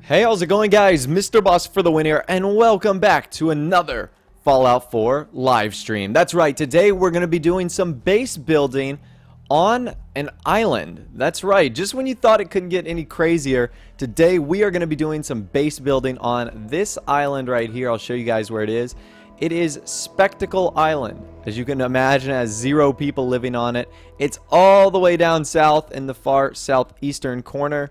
Hey, how's it going, guys? Mr. Boss for the win here, and welcome back to another Fallout 4 live stream. That's right, today we're going to be doing some base building on an island. That's right, just when you thought it couldn't get any crazier, today we are going to be doing some base building on this island right here. I'll show you guys where it is. It is Spectacle Island. As you can imagine, it has 0 people living on it. It's all the way down south in the far southeastern corner.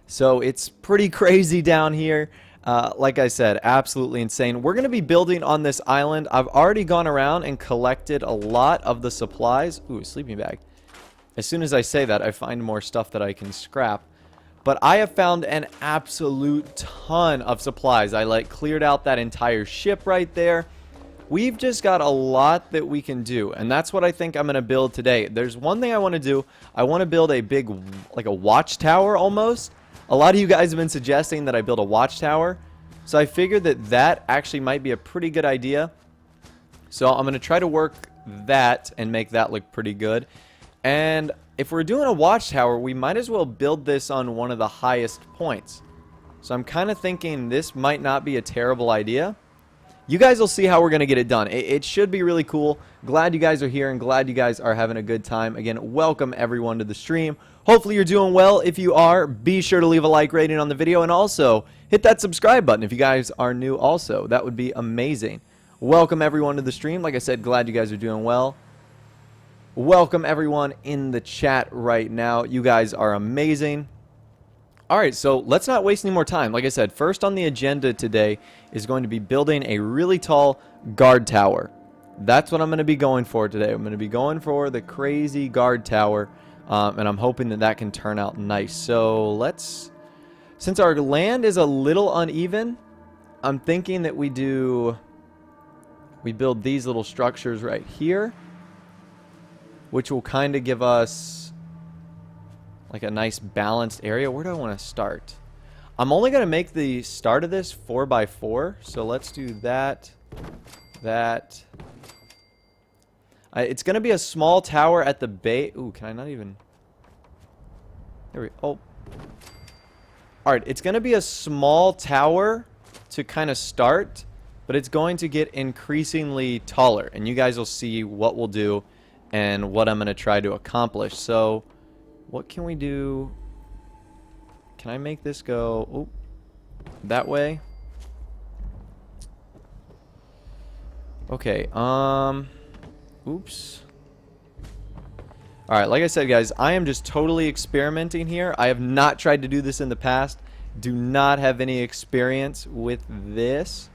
So it's pretty crazy down here. Like I said, absolutely insane. We're going to be building on this island. I've already gone around and collected a lot of the supplies. Ooh, a sleeping bag. As soon as I say that, I find more stuff that I can scrap. But I have found an absolute ton of supplies. I cleared out that entire ship right there. We've just got a lot that we can do, and that's what I think I'm going to build today. There's one thing I want to do. I want to build a big, like a watchtower almost. A lot of you guys have been suggesting that I build a watchtower, so I figured that that actually might be a pretty good idea. So I'm going to try to work that and make that look pretty good. And if we're doing a watchtower, we might as well build this on one of the highest points. So I'm kind of thinking this might not be a terrible idea. You guys will see how we're going to get it done. It should be really cool. Glad you guys are here and glad you guys are having a good time. Again, welcome everyone to the stream. Hopefully you're doing well. If you are, be sure to leave a like rating on the video and also hit that subscribe button if you guys are new also. That would be amazing. Welcome everyone to the stream. Like I said, glad you guys are doing well. Welcome everyone in the chat right now. You guys are amazing. Alright, so let's not waste any more time. Like I said, first on the agenda today is going to be building a really tall guard tower. That's what I'm going to be going for today. I'm going to be going for the crazy guard tower, and I'm hoping that that can turn out nice. So let's, since our land is a little uneven, I'm thinking that we build these little structures right here, which will kind of give us like a nice balanced area. Where do I want to start? I'm only going to make the start of this 4x4. So let's do that. It's going to be a small tower at the base. Ooh, can I not even? There we go. Oh. Alright, it's going to be a small tower to kind of start, but it's going to get increasingly taller. And you guys will see what we'll do and what I'm going to try to accomplish. So what can we do? Can I make this go that way? Okay, oops. Alright, like I said, guys, I am just totally experimenting here. I have not tried to do this in the past. Do not have any experience with this.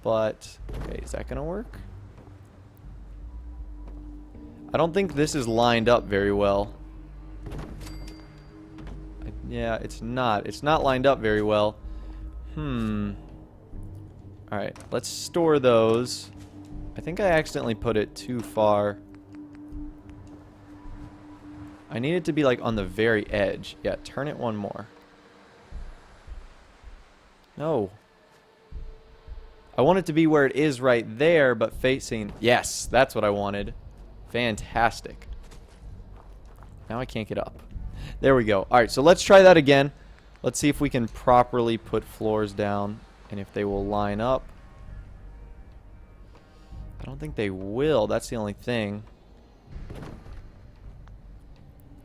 But, okay, is that going to work? I don't think this is lined up very well. Yeah, it's not. It's not lined up very well. Alright, let's store those. I think I accidentally put it too far. I need it to be like on the very edge. Yeah, turn it one more. No. I want it to be where it is right there, but facing... Yes, that's what I wanted. Fantastic. Now I can't get up. There we go. Alright, so let's try that again. Let's see if we can properly put floors down and if they will line up. I don't think they will. That's the only thing.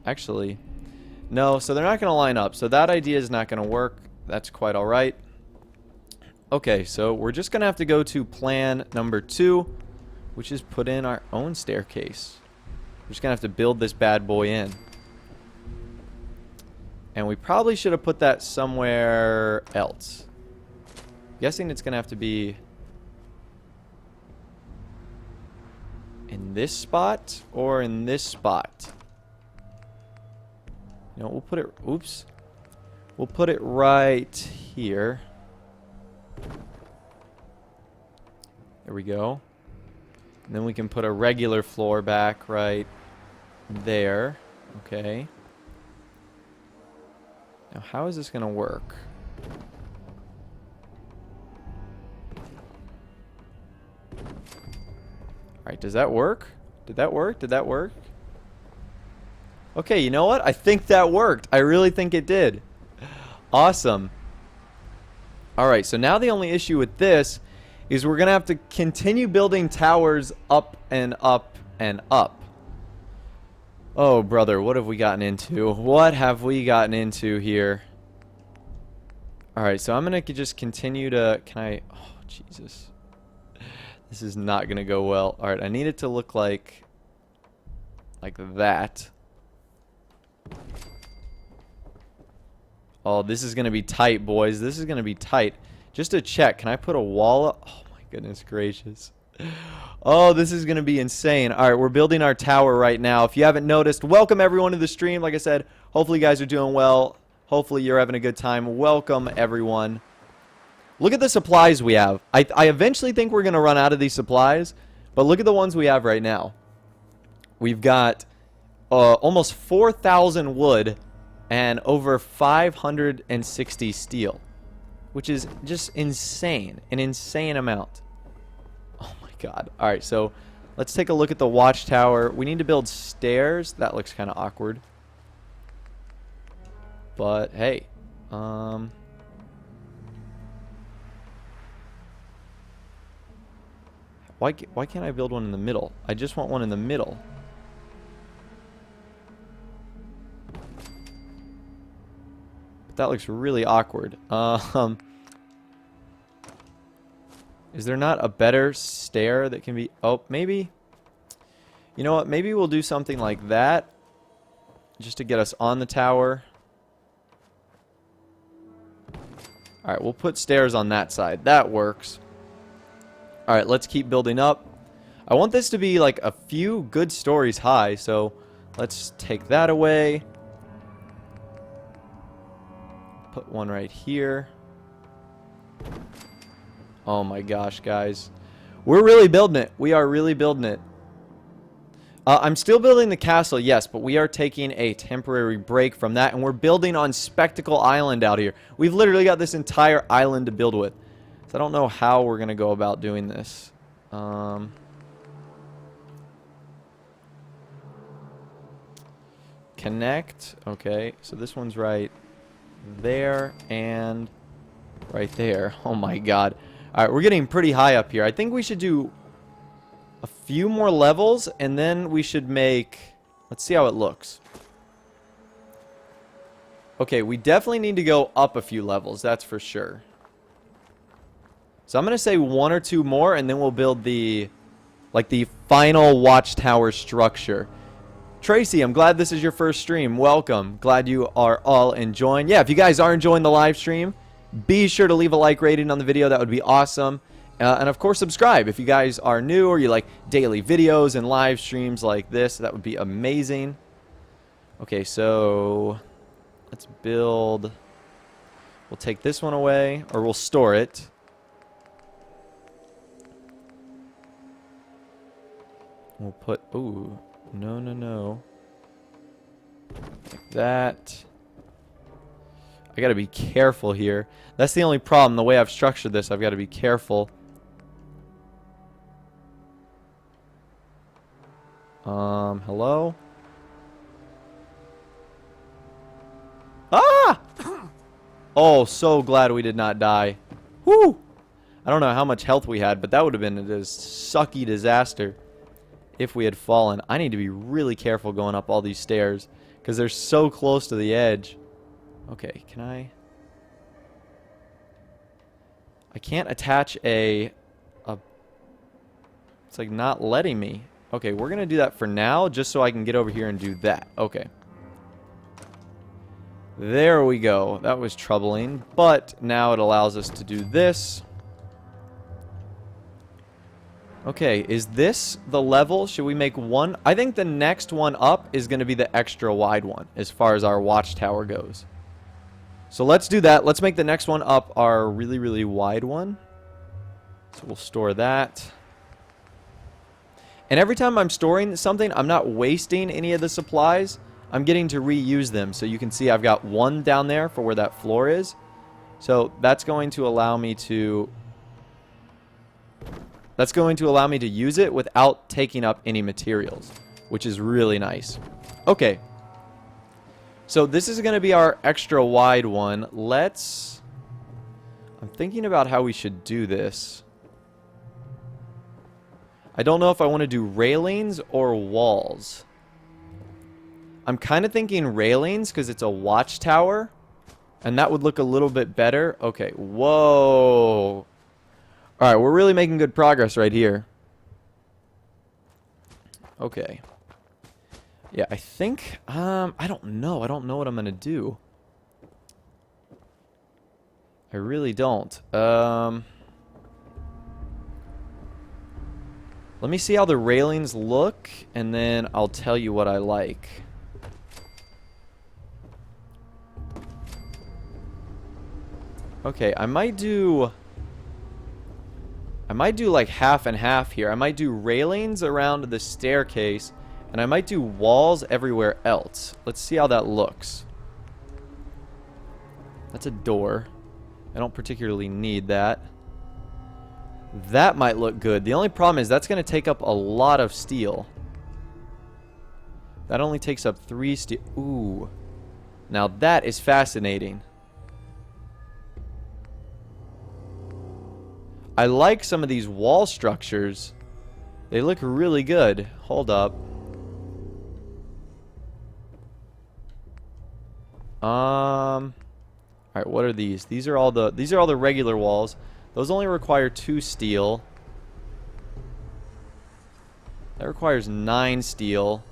Actually, no, so they're not going to line up. So that idea is not going to work. That's quite alright. Okay, so we're just going to have to go to plan number 2, which is put in our own staircase. We're just going to have to build this bad boy in. And we probably should have put that somewhere else. I'm guessing it's going to have to be in this spot or in this spot. You know, we'll put it, oops. We'll put it right here. There we go. And then we can put a regular floor back right there. Okay. Now, how is this going to work? Alright, does that work? Did that work? Did that work? Okay, you know what? I think that worked. I really think it did. Awesome. Alright, so now the only issue with this is we're going to have to continue building towers up and up and up. Oh, brother, what have we gotten into? What have we gotten into here? Alright, so I'm going to just continue to... Can I... Oh, Jesus. This is not going to go well. Alright, I need it to look like that. Oh, this is going to be tight, boys. This is going to be tight. Just to check, can I put a wall up? Oh, my goodness gracious. Oh, this is going to be insane. All right, we're building our tower right now. If you haven't noticed, welcome everyone to the stream. Like I said, hopefully you guys are doing well. Hopefully you're having a good time. Welcome, everyone. Look at the supplies we have. I eventually think we're going to run out of these supplies, but look at the ones we have right now. We've got almost 4,000 wood and over 560 steel, which is just insane. An insane amount. Oh my god. Alright, so let's take a look at the watchtower. We need to build stairs. That looks kind of awkward. But, hey. Why can't I build one in the middle? I just want one in the middle. That looks really awkward. Is there not a better stair that can be... Oh, maybe... You know what? Maybe we'll do something like that. Just to get us on the tower. Alright, we'll put stairs on that side. That works. Alright, let's keep building up. I want this to be like a few good stories high, so let's take that away. Put one right here. Oh my gosh, guys. We're really building it. We are really building it. I'm still building the castle, yes, but we are taking a temporary break from that, and we're building on Spectacle Island out here. We've literally got this entire island to build with. So I don't know how we're going to go about doing this. Connect. Okay, so this one's right there and right there. Oh my god. Alright, we're getting pretty high up here. I think we should do a few more levels and then we should make... Let's see how it looks. Okay, we definitely need to go up a few levels, that's for sure. So I'm going to say one or two more and then we'll build the final watchtower structure. Tracy, I'm glad this is your first stream. Welcome. Glad you are all enjoying. Yeah, if you guys are enjoying the live stream, be sure to leave a like rating on the video. That would be awesome. And of course, subscribe if you guys are new or you like daily videos and live streams like this. That would be amazing. Okay, so let's build. We'll take this one away, or we'll store it. We'll put, ooh, no. Like that. I gotta be careful here. That's the only problem. The way I've structured this, I've got to be careful. Hello? Ah! Oh, so glad we did not die. Whoo! I don't know how much health we had, but that would have been a sucky disaster if we had fallen. I need to be really careful going up all these stairs because they're so close to the edge. Okay, can I can't attach a... It's like not letting me. Okay, we're going to do that for now just so I can get over here and do that. Okay. There we go. That was troubling, but now it allows us to do this. Okay, is this the level? Should we make one? I think the next one up is going to be the extra wide one as far as our watchtower goes. So let's do that. Let's make the next one up our really, really wide one. So we'll store that. And every time I'm storing something, I'm not wasting any of the supplies. I'm getting to reuse them. So you can see I've got one down there for where that floor is. So that's going to allow me to... That's going to allow me to use it without taking up any materials, which is really nice. Okay. So this is going to be our extra wide one. Let's... I'm thinking about how we should do this. I don't know if I want to do railings or walls. I'm kind of thinking railings because it's a watchtower. And that would look a little bit better. Okay, whoa. Alright, we're really making good progress right here. Okay. Yeah, I think, I don't know. I don't know what I'm going to do. I really don't. Let me see how the railings look, and then I'll tell you what I like. Okay, I might do like half and half here. I might do railings around the staircase, and I might do walls everywhere else. Let's see how that looks. That's a door. I don't particularly need that. That might look good. The only problem is that's going to take up a lot of steel. That only takes up 3 steel. Ooh. Now that is fascinating. I like some of these wall structures. They look really good. Hold up. Alright, what are these? These are all the regular walls. Those only require 2 steel. That requires 9 steel.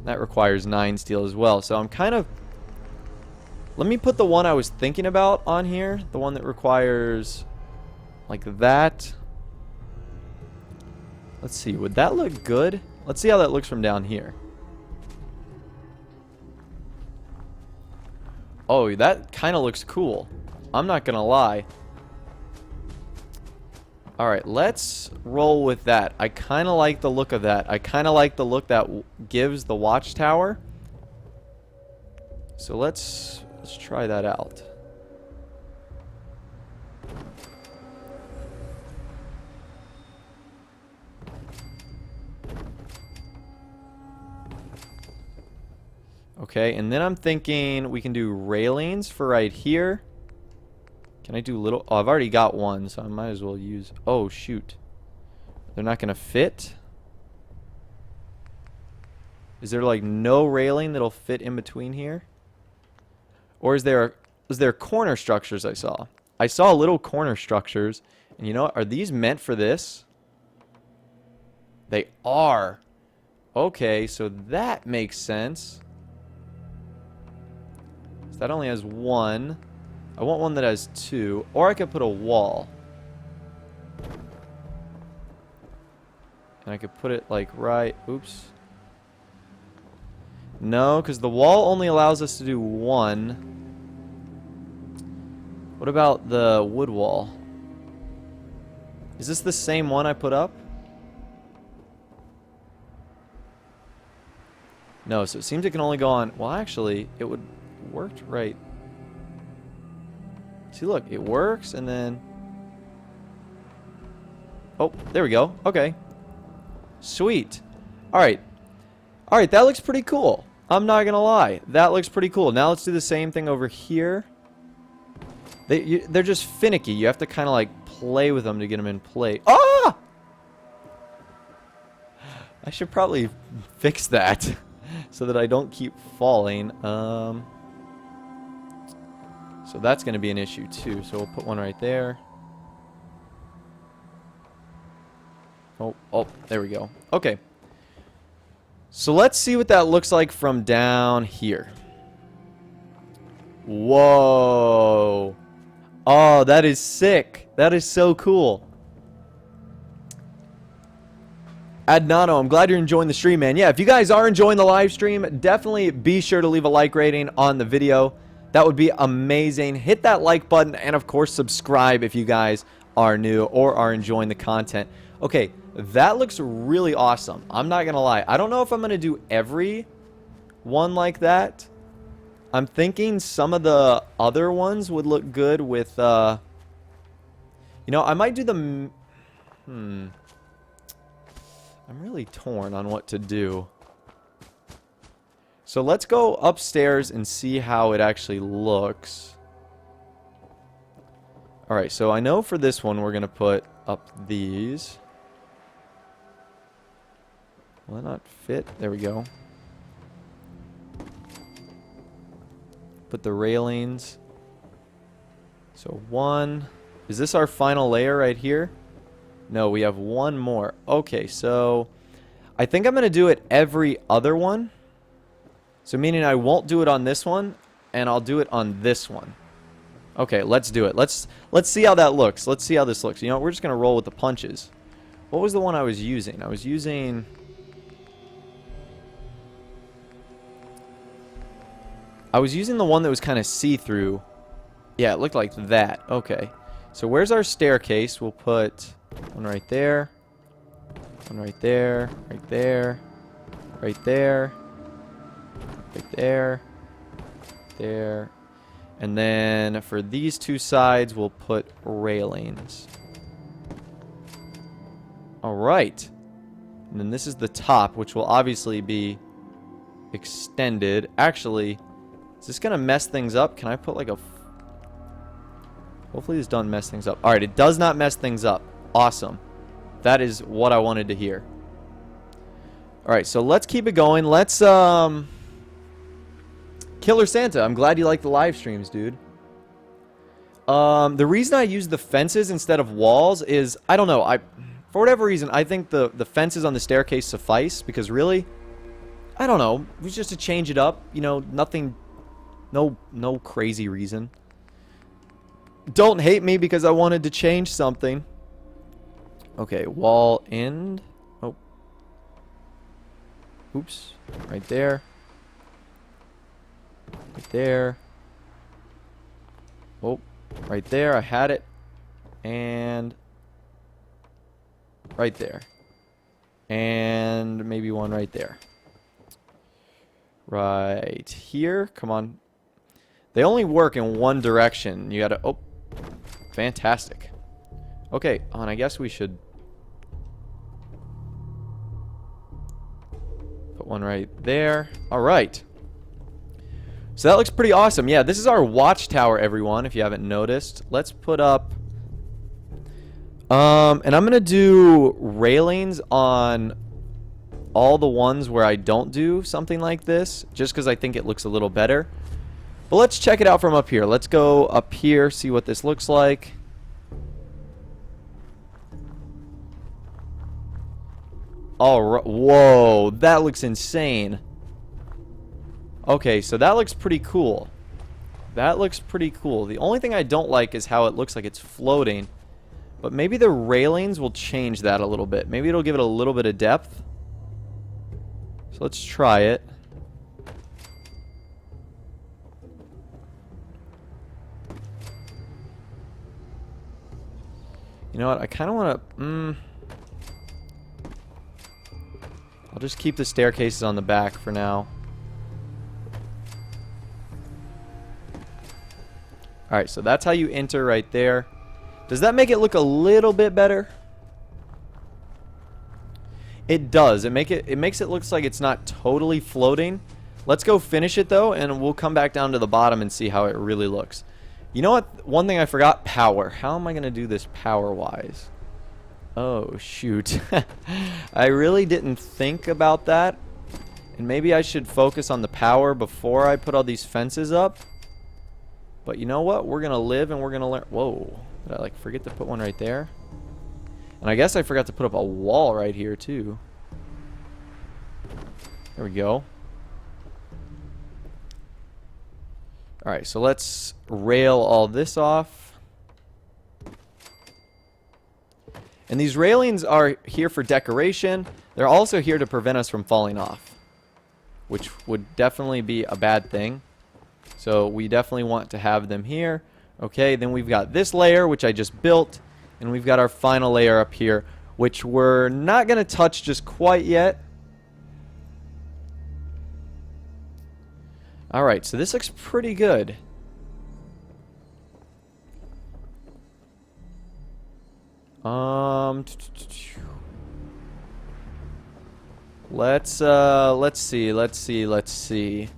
That requires 9 steel as well. So I'm kind of... Let me put the one I was thinking about on here. The one that requires... like that. Let's see. Would that look good? Let's see how that looks from down here. Oh, that kind of looks cool. I'm not going to lie. Alright, let's roll with that. I kind of like the look of that. I kind of like the look that gives the watchtower. So let's try that out. Okay, and then I'm thinking we can do railings for right here. Can I do little... Oh, I've already got one, so I might as well use... Oh, shoot. They're not going to fit? Is there, like, no railing that'll fit in between here? Or is there corner structures I saw? I saw little corner structures. And you know what? Are these meant for this? They are. Okay, so that makes sense. So that only has 1. I want one that has 2. Or I could put a wall. And I could put it like right... Oops. No, because the wall only allows us to do 1. What about the wood wall? Is this the same one I put up? No, so it seems it can only go on... Well, actually, it would... worked right. See, look, it works, and then... Oh, there we go. Okay. Sweet. Alright. Alright, that looks pretty cool. I'm not gonna lie. That looks pretty cool. Now let's do the same thing over here. They're just finicky. You have to kind of, like, play with them to get them in play. Ah! I should probably fix that so that I don't keep falling. So that's going to be an issue too. So we'll put one right there. Oh, there we go. Okay. So let's see what that looks like from down here. Whoa. Oh, that is sick. That is so cool. Adnano, I'm glad you're enjoying the stream, man. Yeah, if you guys are enjoying the live stream, definitely be sure to leave a like rating on the video. That would be amazing. Hit that like button and, of course, subscribe if you guys are new or are enjoying the content. Okay, that looks really awesome. I'm not going to lie. I don't know if I'm going to do every one like that. I'm thinking some of the other ones would look good with, you know, I might do the... I'm really torn on what to do. So let's go upstairs and see how it actually looks. Alright, so I know for this one we're going to put up these. Will that not fit? There we go. Put the railings. So one. Is this our final layer right here? No, we have one more. Okay, so I think I'm going to do it every other one. So meaning I won't do it on this one, and I'll do it on this one. Okay, let's do it. Let's see how that looks. Let's see how this looks. You know what? We're just going to roll with the punches. What was the one I was using? I was using the one that was kind of see-through. Yeah, it looked like that. Okay. So where's our staircase? We'll put one right there. One right there. Right there. Right there. Right there. There. And then for these two sides, we'll put railings. Alright. And then this is the top, which will obviously be extended. Actually, is this going to mess things up? Can I put like a... Hopefully this doesn't mess things up. Alright, it does not mess things up. Awesome. That is what I wanted to hear. Alright, so let's keep it going. Let's, Killer Santa, I'm glad you like the live streams, dude. The reason I use the fences instead of walls is, I don't know, for whatever reason, I think the fences on the staircase suffice, because really, I don't know, it was just to change it up, you know, nothing, no crazy reason. Don't hate me because I wanted to change something. Okay, wall end. Oh. Oops, right there. Right there. Oh, right there. I had it. And right there. And maybe one right there. Right here. Come on. They only work in one direction. You gotta... Oh, fantastic. Okay, and I guess we should put one right there. All right. So that looks pretty awesome. Yeah, this is our watchtower, everyone, if you haven't noticed. Let's put up... and I'm going to do railings on all the ones where I don't do something like this, just because I think it looks a little better. But let's check it out from up here. Let's go up here, see what this looks like. All right. Whoa, that looks insane. Okay, so that looks pretty cool. That looks pretty cool. The only thing I don't like is how it looks like it's floating. But maybe the railings will change that a little bit. Maybe it'll give it a little bit of depth. So let's try it. You know what? I kind of want to... I'll just keep the staircases on the back for now. Alright, so that's how you enter right there. Does that make it look a little bit better? It does. It makes it look like it's not totally floating. Let's go finish it though, and we'll come back down to the bottom and see how it really looks. You know what? One thing I forgot, power. How am I going to do this power-wise? Oh, shoot. I really didn't think about that. And maybe I should focus on the power before I put all these fences up. But you know what? We're going to live and we're going to learn. Whoa. Did I like forget to put one right there? And I guess I forgot to put up a wall right here too. There we go. Alright, so let's rail all this off. And these railings are here for decoration. They're also here to prevent us from falling off, which would definitely be a bad thing. So we definitely want to have them here. Okay, then we've got this layer, which I just built. And we've got our final layer up here, which we're not going to touch just quite yet. Alright, so this looks pretty good. Let's see.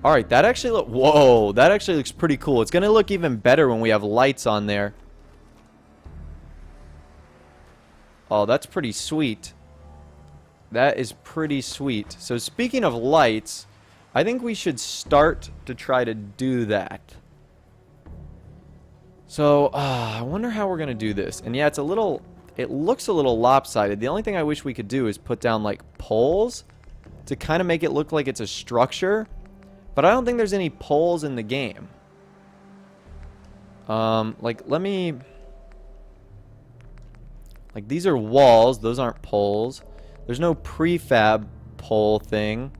Alright, that actually look... Whoa, that actually looks pretty cool. It's going to look even better when we have lights on there. Oh, that's pretty sweet. That is pretty sweet. So speaking of lights, I think we should start to try to do that. So, I wonder how we're going to do this. And yeah, it's a little... It looks a little lopsided. The only thing I wish we could do is put down, like, poles to kind of make it look like it's a structure. But I don't think there's any poles in the game. Like, let me... Like, these are walls. Those aren't poles. There's no prefab pole thing.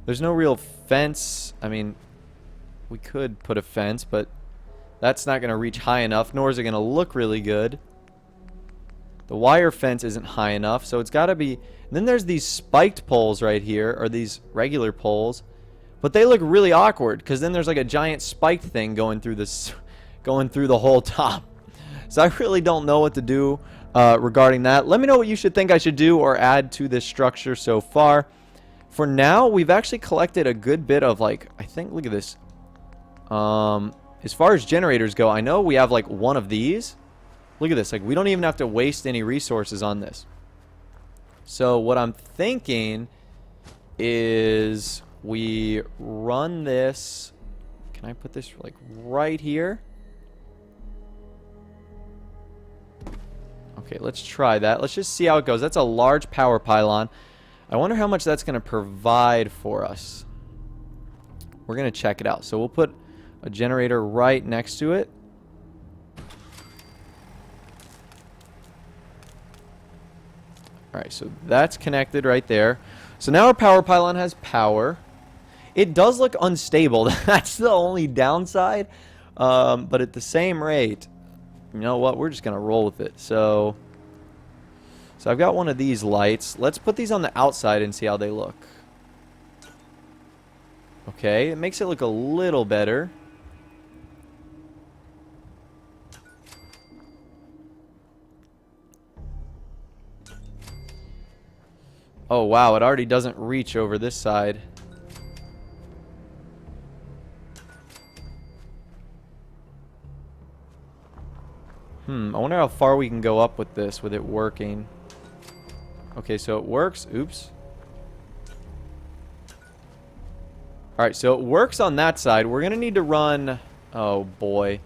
There's no real fence. I mean, we could put a fence, but that's not going to reach high enough, nor is it going to look really good. The wire fence isn't high enough, so it's got to be... And then there's these spiked poles right here, or these regular poles. But they look really awkward, because then there's like a giant spiked thing going through this, going through the whole top. So I really don't know what to do regarding that. Let me know what you should think I should do or add to this structure so far. For now, we've actually collected a good bit of, like, I think, look at this. As far as generators go, I know we have like one of these. Look at this. Like, we don't even have to waste any resources on this. So what I'm thinking is we run this. Can I put this like right here? Okay, let's try that. Let's just see how it goes. That's a large power pylon. I wonder how much that's going to provide for us. We're going to check it out. So we'll put a generator right next to it. Alright, so that's connected right there. So now our power pylon has power. It does look unstable. That's the only downside. But at the same rate, you know what? We're just going to roll with it. So I've got one of these lights. Let's put these on the outside and see how they look. Okay, it makes it look a little better. Oh, wow, it already doesn't reach over this side. I wonder how far we can go up with this, with it working. Okay, so it works. Oops. Alright, so it works on that side. We're going to need to run... Oh, boy.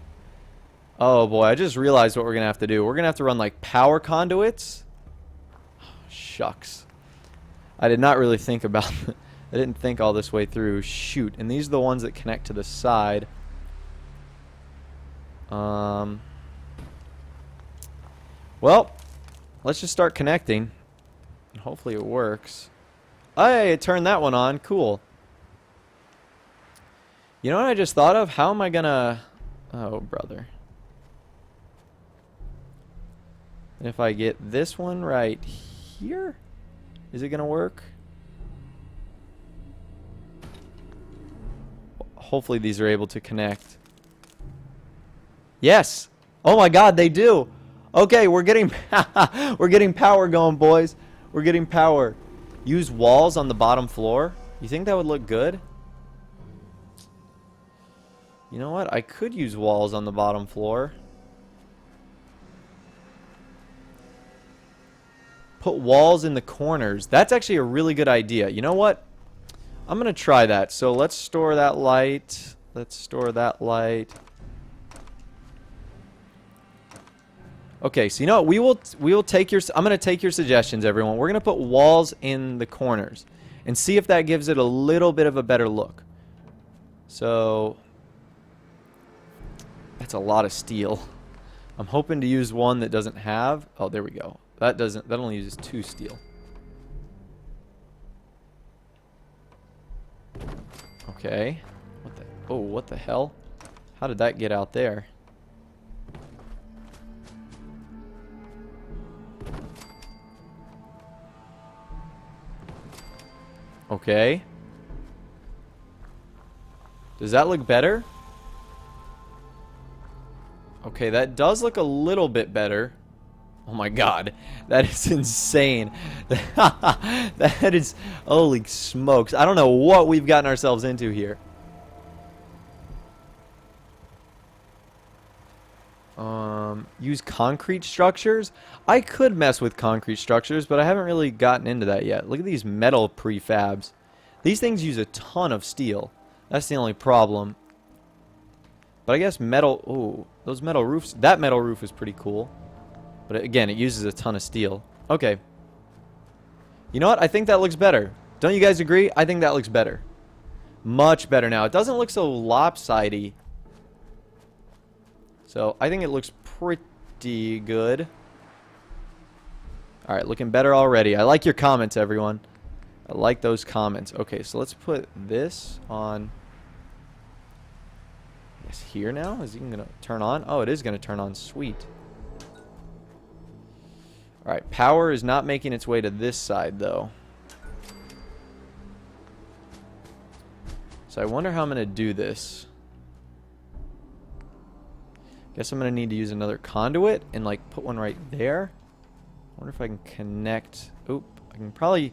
Oh, boy, I just realized what we're going to have to do. We're going to have to run, like, power conduits. Oh, shucks. I did not really think about it. I didn't think all this way through. Shoot. And these are the ones that connect to the side. Well, let's just start connecting. And hopefully it works. Hey, it turned that one on. Cool. You know what I just thought of? How am I gonna... Oh, brother. And if I get this one right here, is it gonna work? Hopefully these are able to connect. Yes! Oh my god, they do! Okay, we're getting we're getting power going, boys. We're getting power. Use walls on the bottom floor. You think that would look good? You know what? I could use walls on the bottom floor. Put walls in the corners. That's actually a really good idea. You know what? I'm going to try that. So let's store that light. Let's store that light. Okay, so you know what? We will take your... I'm going to take your suggestions, everyone. We're going to put walls in the corners and see if that gives it a little bit of a better look. So that's a lot of steel. I'm hoping to use one that doesn't have... Oh, there we go. That only uses 2 steel. Okay. What the... Oh, what the hell? How did that get out there? Okay. Does that look better? Okay, that does look a little bit better. Oh my god. That is insane. That is... Holy smokes. I don't know what we've gotten ourselves into here. Use concrete structures? I could mess with concrete structures, but I haven't really gotten into that yet. Look at these metal prefabs. These things use a ton of steel. That's the only problem. But I guess metal... Ooh, those metal roofs... That metal roof is pretty cool. But again, it uses a ton of steel. Okay. You know what? I think that looks better. Don't you guys agree? I think that looks better. Much better now. It doesn't look so lopsided. So, I think it looks pretty good. Alright, looking better already. I like your comments, everyone. I like those comments. Okay, so let's put this on... I guess here now? Is it even going to turn on? Oh, it is going to turn on. Sweet. Alright, power is not making its way to this side, though. So I wonder how I'm going to do this. Guess I'm going to need to use another conduit and, like, put one right there. I wonder if I can connect... Oop. I can probably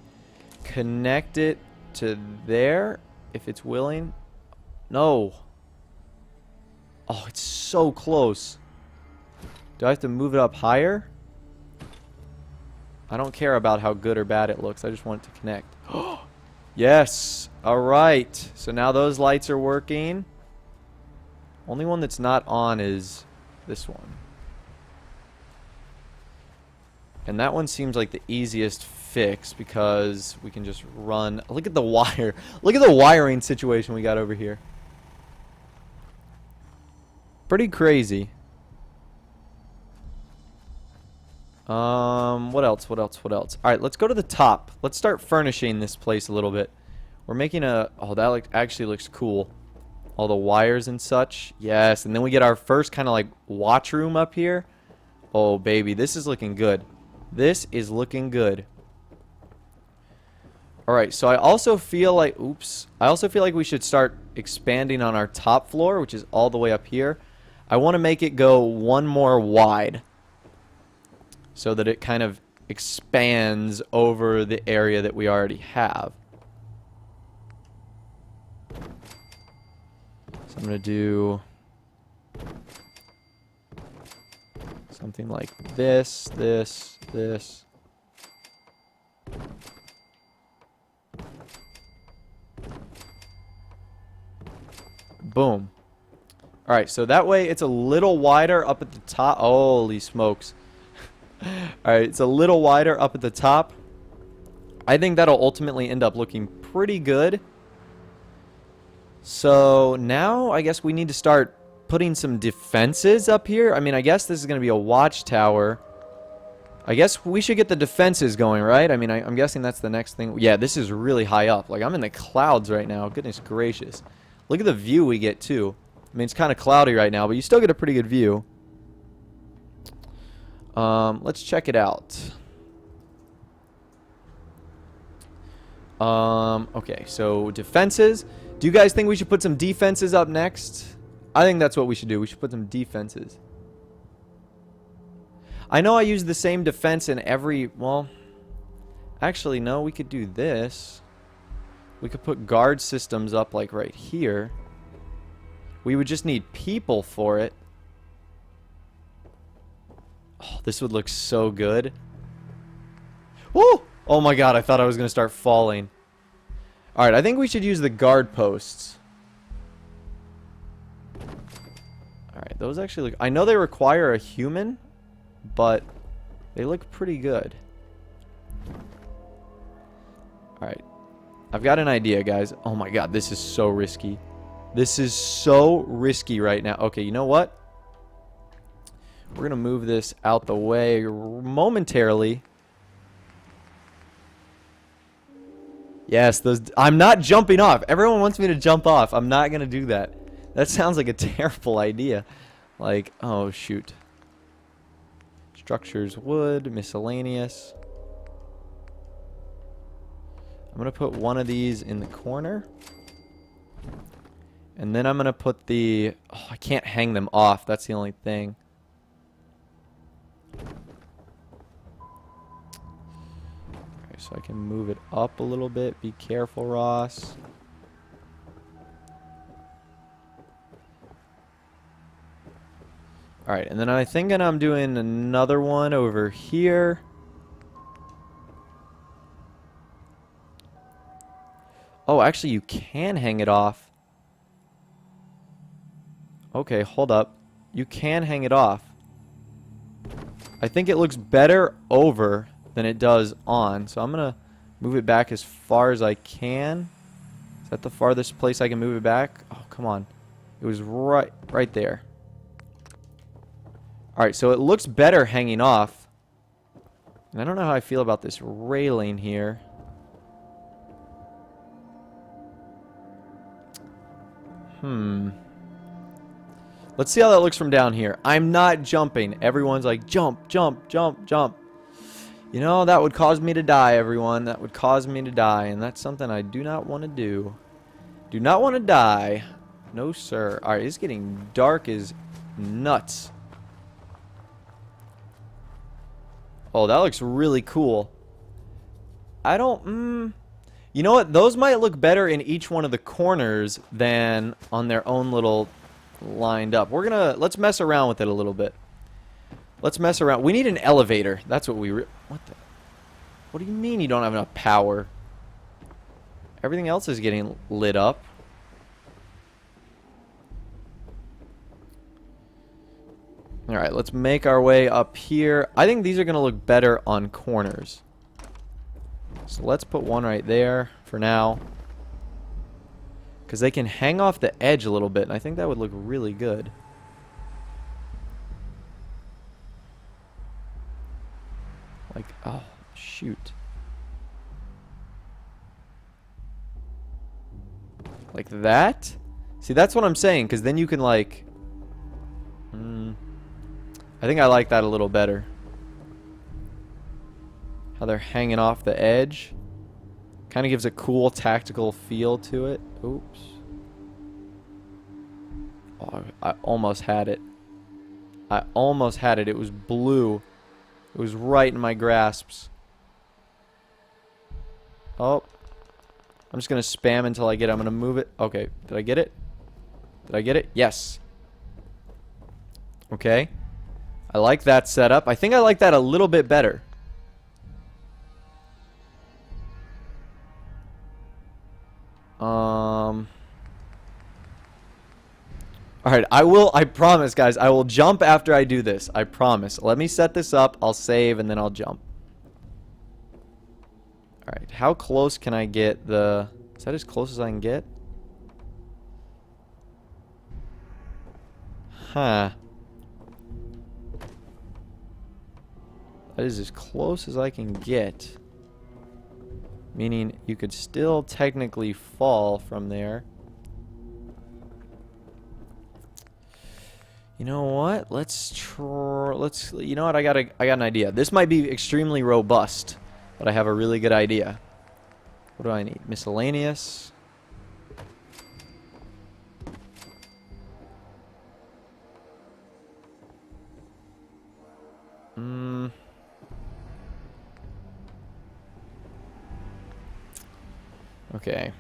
connect it to there if it's willing. No. Oh, it's so close. Do I have to move it up higher? I don't care about how good or bad it looks. I just want it to connect. Yes. All right. So now those lights are working. Only one that's not on is this one. And that one seems like the easiest fix because we can just run. Look at the wire. Look at the wiring situation we got over here. Pretty crazy. What else? What else? What else? All right, let's go to the top. Let's start furnishing this place a little bit. We're making a... Oh, that actually looks cool. All the wires and such. Yes, and then we get our first kind of like watch room up here. Oh, baby, this is looking good. This is looking good. All right, so I also feel like... Oops. I also feel like we should start expanding on our top floor, which is all the way up here. I want to make it go one more wide, so that it kind of expands over the area that we already have. So I'm going to do something like this, this, this. Boom. Alright, so that way it's a little wider up at the top. Holy smokes. Alright, it's a little wider up at the top. I think that'll ultimately end up looking pretty good. So now I guess we need to start putting some defenses up here. I mean, I guess this is going to be a watchtower. I guess we should get the defenses going, right? I mean, I'm guessing that's the next thing. Yeah, this is really high up. Like, I'm in the clouds right now. Goodness gracious. Look at the view we get, too. I mean, it's kind of cloudy right now, but you still get a pretty good view. Let's check it out. Okay, so defenses. Do you guys think we should put some defenses up next? I think that's what we should do. We should put some defenses. I know I use the same defense in every... Well, actually, no. We could do this. We could put guard systems up, like, right here. We would just need people for it. Oh, this would look so good. Woo! Oh my god, I thought I was going to start falling. Alright, I think we should use the guard posts. Alright, those actually look... I know they require a human, but they look pretty good. Alright. I've got an idea, guys. Oh my god, this is so risky. This is so risky right now. Okay, you know what? We're going to move this out the way momentarily. Yes, those... I'm not jumping off. Everyone wants me to jump off. I'm not going to do that. That sounds like a terrible idea. Like, oh, shoot. Structures, wood, miscellaneous. I'm going to put one of these in the corner. And then I'm going to put the... Oh, I can't hang them off. That's the only thing. so I can move it up a little bit. Be careful, Ross. Alright, and then I'm thinking I'm doing another one over here. Oh, actually, you can hang it off. Okay, hold up. You can hang it off. I think it looks better over than it does on. So I'm going to move it back as far as I can. Is that the farthest place I can move it back? Oh, come on. It was right there. Alright, so it looks better hanging off. And I don't know how I feel about this railing here. Let's see how that looks from down here. I'm not jumping. Everyone's like, jump, jump, jump, jump. You know, that would cause me to die, everyone. That would cause me to die. And that's something I do not want to do. Do not want to die. No, sir. Alright, it's getting dark as nuts. Oh, that looks really cool. I don't... You know what? Those might look better in each one of the corners than on their own little lined up. We're gonna... Let's mess around with it a little bit. Let's mess around. We need an elevator. That's what we... What the... What do you mean you don't have enough power? Everything else is getting lit up. Alright, let's make our way up here. I think these are going to look better on corners. So let's put one right there for now. Because they can hang off the edge a little bit, and I think that would look really good. Like, oh, shoot. Like that? See, that's what I'm saying, because then you can, like... I think I like that a little better. How they're hanging off the edge. Kind of gives a cool tactical feel to it. Oops. Oh, I almost had it. I almost had it. It was blue. It was right in my grasps. Oh. I'm just going to spam until I get it. I'm going to move it. Okay. Did I get it? Did I get it? Yes. Okay. I like that setup. I think I like that a little bit better. Alright, I promise, guys, I will jump after I do this. I promise. Let me set this up, I'll save, and then I'll jump. Alright, how close can I get the... Is that as close as I can get? Huh. That is as close as I can get. Meaning you could still technically fall from there. You know what? You know what? I got an idea. This might be extremely robust, but I have a really good idea. What do I need? Miscellaneous. Okay.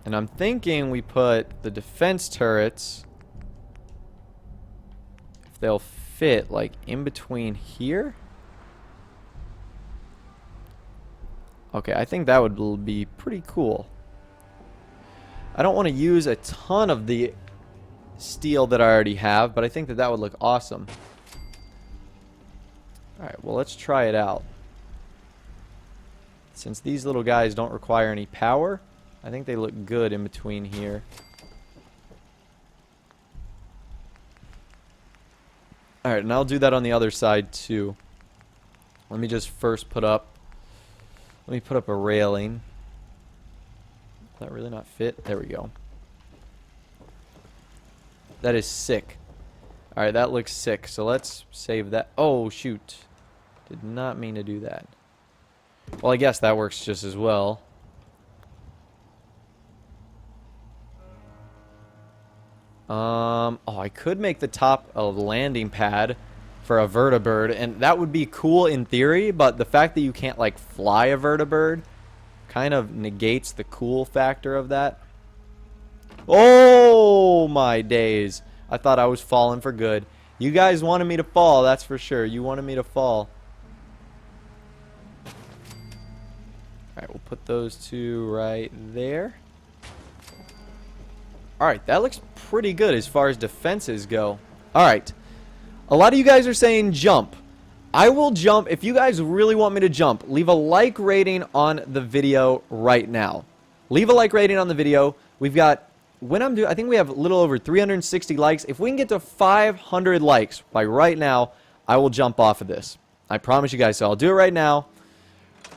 And I'm thinking we put the defense turrets, if they'll fit, like, in between here. Okay, I think that would be pretty cool. I don't want to use a ton of the steel that I already have, but I think that would look awesome. Alright, well, let's try it out. Since these little guys don't require any power, I think they look good in between here. Alright, and I'll do that on the other side too. Let me just first put up... Let me put up a railing. Will that really not fit? There we go. That is sick. Alright, that looks sick. So let's save that. Oh, shoot. Did not mean to do that. Well, I guess that works just as well. Oh, I could make the top a landing pad for a vertibird, and that would be cool in theory, but the fact that you can't, like, fly a vertibird kind of negates the cool factor of that. Oh my days. I thought I was falling for good. You guys wanted me to fall, that's for sure. You wanted me to fall. Alright, we'll put those two right there. Alright, that looks pretty good as far as defenses go. Alright. A lot of you guys are saying jump. I will jump. If you guys really want me to jump, leave a like rating on the video right now. Leave a like rating on the video. We've got, I think we have a little over 360 likes. If we can get to 500 likes by right now, I will jump off of this. I promise you guys. So I'll do it right now.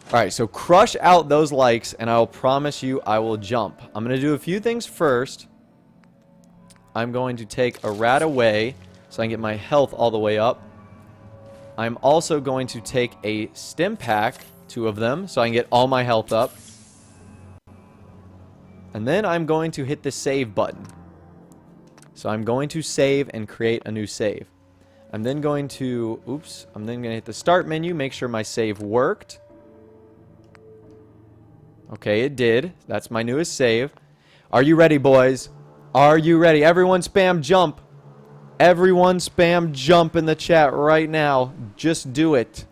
Alright, so crush out those likes, and I will promise you I will jump. I'm going to do a few things first. I'm going to take a rat away so I can get my health all the way up. I'm also going to take a stim pack, 2 of them, so I can get all my health up. And then I'm going to hit the save button. So I'm going to save and create a new save. I'm then going to, I'm then going to hit the start menu, make sure my save worked. Okay, it did. That's my newest save. Are you ready, boys? Are you ready? Everyone spam jump. Everyone spam jump in the chat right now. Just do it.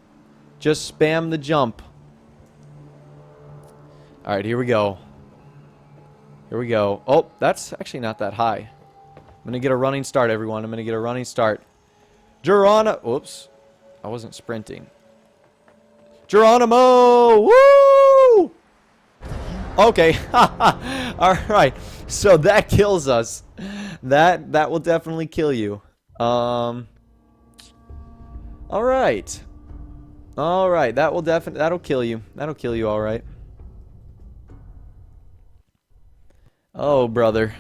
Just spam the jump. Alright, here we go. Here we go. Oh, that's actually not that high. I'm going to get a running start, everyone. I'm going to get a running start. Oops. I wasn't sprinting. Geronimo! Woo! Okay. Alright. So that kills us. That will definitely kill you. Alright. Alright, that'll kill you. That'll kill you, alright. Oh, brother.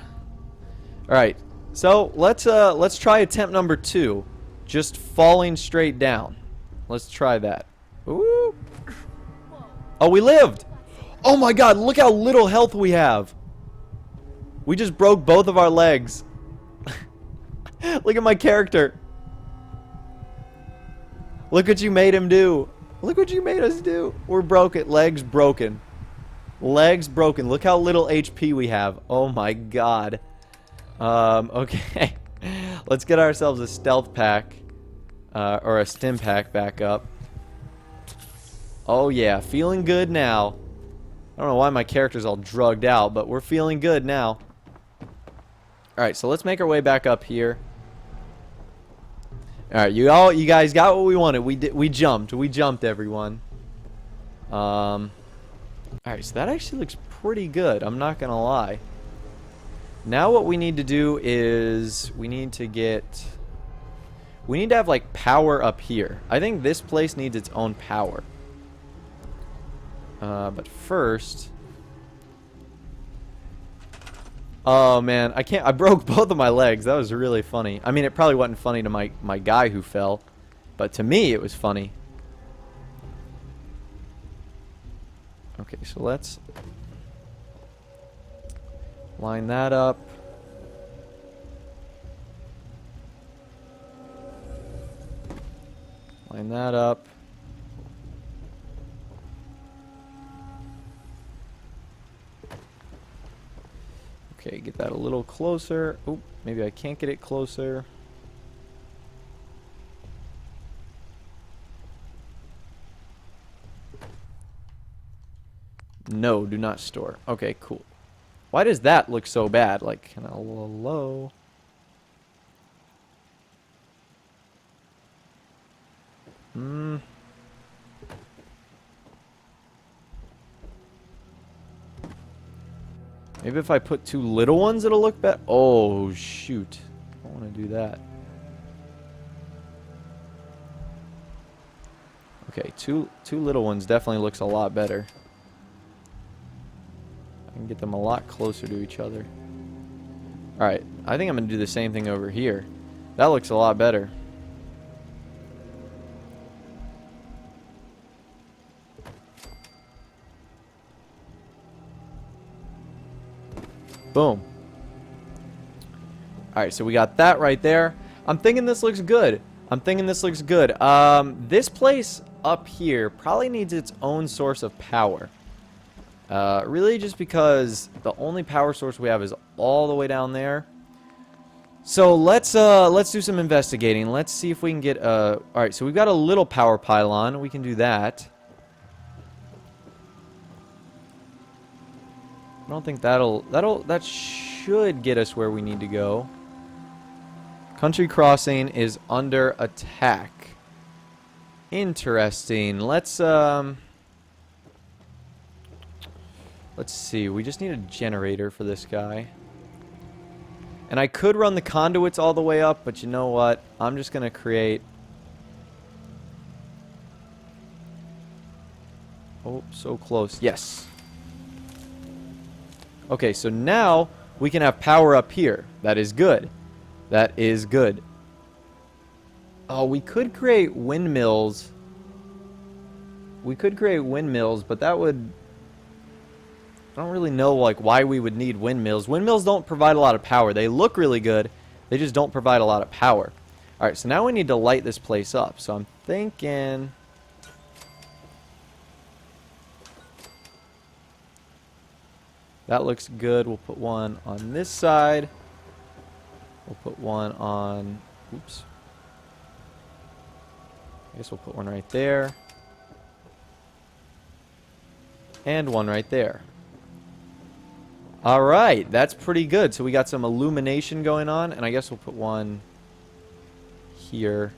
Alright. So let's try attempt number 2. Just falling straight down. Let's try that. Ooh. Oh, we lived! Oh my god, look how little health we have. We just broke both of our legs. Look at my character. Look what you made him do. Look what you made us do. We're broken. Legs broken. Legs broken. Look how little HP we have. Oh my god. Okay. Let's get ourselves a stealth pack. Or a stim pack back up. Oh yeah, feeling good now. I don't know why my character's all drugged out, but we're feeling good now. Alright, so let's make our way back up here. Alright, you guys got what we wanted. We jumped, everyone. Alright, so that actually looks pretty good, I'm not gonna lie. Now what we need to do is we need to have like power up here. I think this place needs its own power. But first, oh man, I broke both of my legs. That was really funny. I mean, it probably wasn't funny to my guy who fell, but to me it was funny. Okay, so let's line that up. Line that up. Okay, get that a little closer. Oh, maybe I can't get it closer. No, do not store. Okay, cool. Why does that look so bad? Like, kind of a little low. Maybe if I put 2 little ones, it'll look better. Oh, shoot. I don't want to do that. Okay, two little ones definitely looks a lot better. I can get them a lot closer to each other. Alright, I think I'm going to do the same thing over here. That looks a lot better. Boom. Alright, so we got that right there. I'm thinking this looks good. This place up here probably needs its own source of power. Really just because the only power source we have is all the way down there. So let's do some investigating. Let's see if we can get alright, so we've got a little power pylon. We can do that. I don't think that should get us where we need to go. Country crossing is under attack. Interesting. Let's see. We just need a generator for this guy. And I could run the conduits all the way up, but you know what? I'm just going to create... Oh, so close. Yes. Okay, so now we can have power up here. That is good. That is good. Oh, we could create windmills. We could create windmills, but that would... I don't really know like why we would need windmills. Windmills don't provide a lot of power. They look really good. They just don't provide a lot of power. Alright, so now we need to light this place up. So I'm thinking... That looks good. We'll put one on this side. We'll put one on... Oops. I guess we'll put one right there. And one right there. Alright, that's pretty good. So we got some illumination going on. And I guess we'll put one here.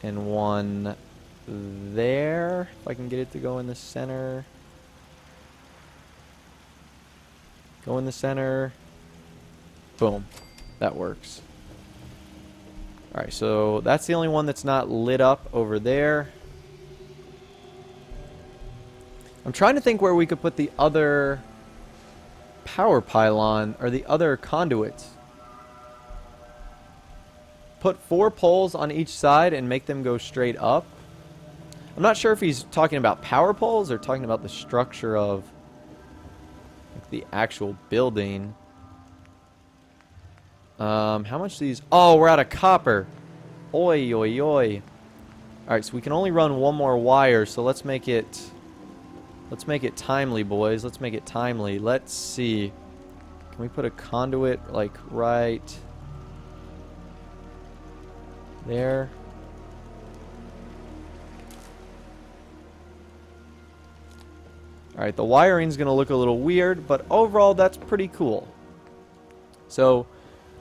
And one there. If I can get it to go in the center. Go in the center. Boom. That works. Alright, so that's the only one that's not lit up over there. I'm trying to think where we could put the other power pylon, or the other conduits. Put 4 poles on each side and make them go straight up. I'm not sure if he's talking about power poles or talking about the structure of like, the actual building. How much these? Oh, we're out of copper. Oi, oi, oi. Alright, so we can only run one more wire, so let's make it... Let's make it timely, boys. Let's make it timely. Let's see. Can we put a conduit, like, right there? Alright, the wiring's going to look a little weird, but overall, that's pretty cool. So,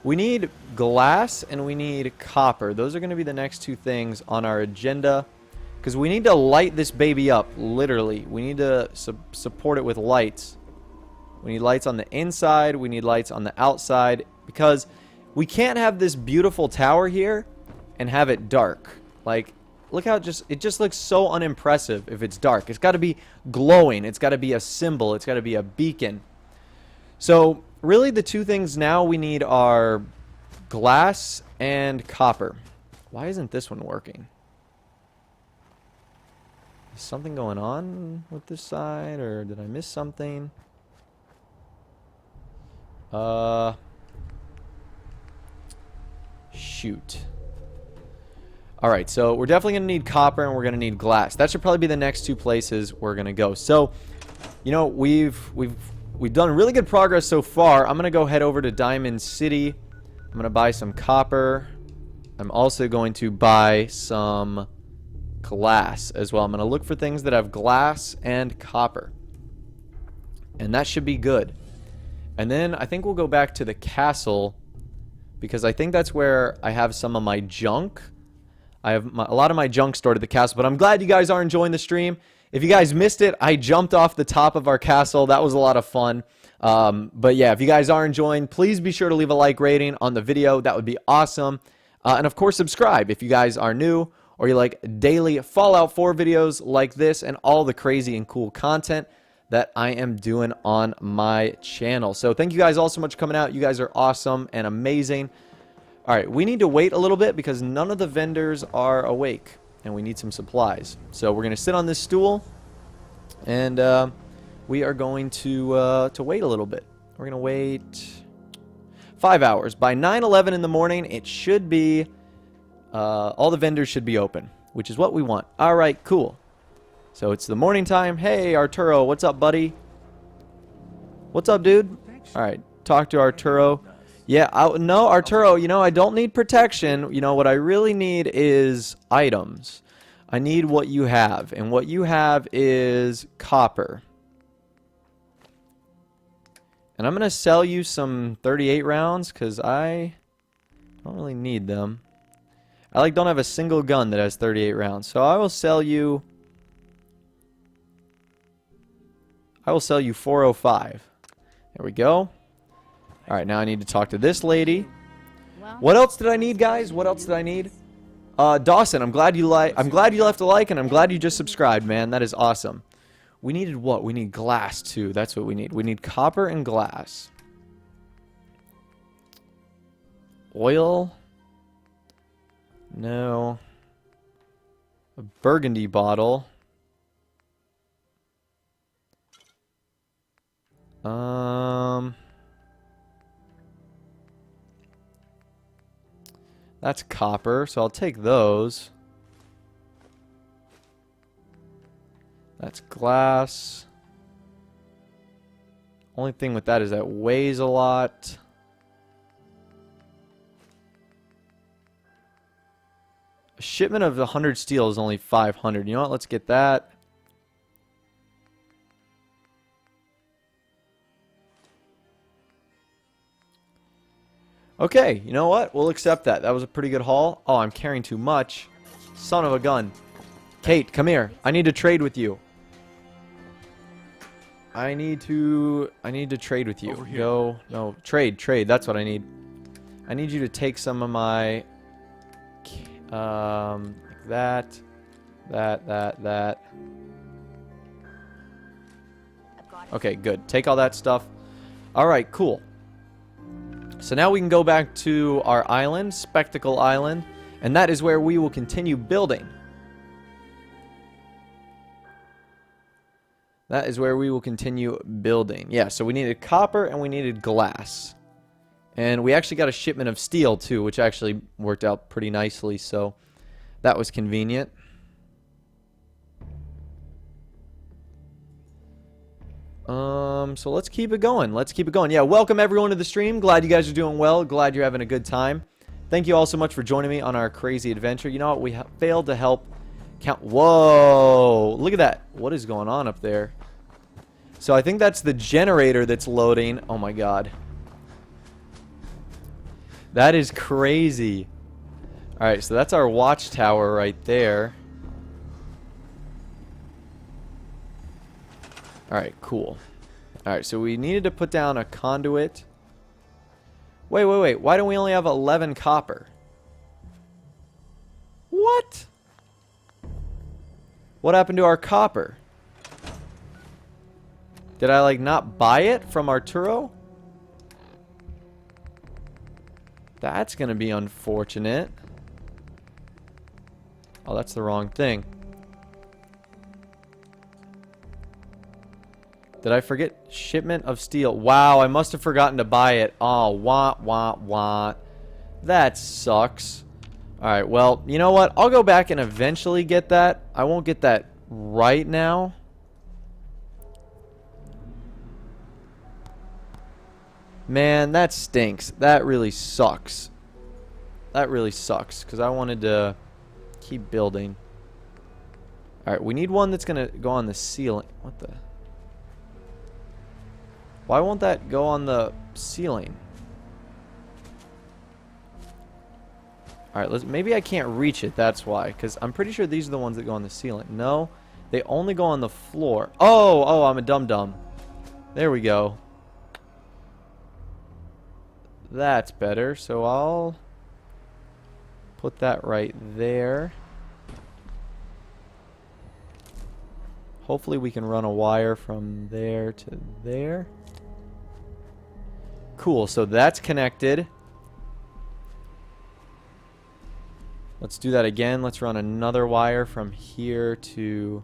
we need glass and we need copper. Those are going to be the next 2 things on our agenda. Because we need to light this baby up, literally. We need to support it with lights. We need lights on the inside. We need lights on the outside. Because we can't have this beautiful tower here and have it dark. Like, look how it just looks so unimpressive if it's dark. It's got to be glowing. It's got to be a symbol. It's got to be a beacon. So, really the 2 things now we need are glass and copper. Why isn't this one working? Is something going on with this side, or did I miss something? Shoot. Alright, so we're definitely going to need copper and we're going to need glass. That should probably be the next 2 places we're going to go. So, you know, we've done really good progress so far. I'm going to go head over to Diamond City. I'm going to buy some copper. I'm also going to buy some glass as well. I'm going to look for things that have glass and copper. And that should be good. And then I think we'll go back to the castle because I think that's where I have some of my junk. I have a lot of my junk stored at the castle, but I'm glad you guys are enjoying the stream. If you guys missed it, I jumped off the top of our castle. That was a lot of fun. But yeah, if you guys are enjoying, please be sure to leave a like rating on the video. That would be awesome. And of course, subscribe if you guys are new or you like daily Fallout 4 videos like this and all the crazy and cool content that I am doing on my channel. So thank you guys all so much for coming out. You guys are awesome and amazing. All right, we need to wait a little bit because none of the vendors are awake and we need some supplies. So we're going to sit on this stool and we are going to wait a little bit. We're going to wait 5 hours. By 9:11 in the morning, it should be... all the vendors should be open, which is what we want. All right, cool. So it's the morning time. Hey, Arturo, what's up, buddy? What's up, dude? All right, talk to Arturo. Yeah, no, Arturo, you know, I don't need protection. You know, what I really need is items. I need what you have, and what you have is copper. And I'm going to sell you some 38 rounds because I don't really need them. I don't have a single gun that has 38 rounds. So I will sell you 405. There we go. All right, now I need to talk to this lady. What else did I need, guys? What else did I need? Dawson, I'm glad you left a like, and I'm glad you just subscribed, man. That is awesome. We needed what? We need glass too. That's what we need. We need copper and glass. Oil? No. A burgundy bottle. That's copper, so I'll take those. That's glass. Only thing with that is that weighs a lot. A shipment of 100 steel is only 500. You know what? Let's get that. Okay, you know what? We'll accept that. That was a pretty good haul. Oh, I'm carrying too much. Son of a gun. Kate, come here. I need to trade with you. I need to trade with you. Go. No, trade. That's what I need. I need you to take some of my like that. Okay, good. Take all that stuff. All right, cool. So now we can go back to our island, Spectacle Island, and that is where we will continue building. That is where we will continue building. Yeah, so we needed copper and we needed glass. And we actually got a shipment of steel too, which actually worked out pretty nicely, so that was convenient. So let's keep it going. Yeah, welcome everyone to the stream. Glad you guys are doing well. Glad you're having a good time. Thank you all so much for joining me on our crazy adventure. You know what? We failed to help count. Whoa! Look at that. What is going on up there? So I think that's the generator that's loading. Oh my god. That is crazy. Alright, so that's our watchtower right there. Alright, cool. Alright, so we needed to put down a conduit. Wait. Why don't we only have 11 copper? What? What happened to our copper? Did I, not buy it from Arturo? That's gonna be unfortunate. Oh, that's the wrong thing. Did I forget shipment of steel? Wow, I must have forgotten to buy it. Oh, wah. That sucks. Alright, well, you know what? I'll go back and eventually get that. I won't get that right now. Man, that stinks. That really sucks. Because I wanted to keep building. Alright, we need one that's going to go on the ceiling. What the... Why won't that go on the ceiling? Alright, maybe I can't reach it, that's why. Because I'm pretty sure these are the ones that go on the ceiling. No, they only go on the floor. Oh, I'm a dum-dum. There we go. That's better, so I'll put that right there. Hopefully we can run a wire from there to there. Cool, so that's connected. Let's do that again. Let's run another wire from here to...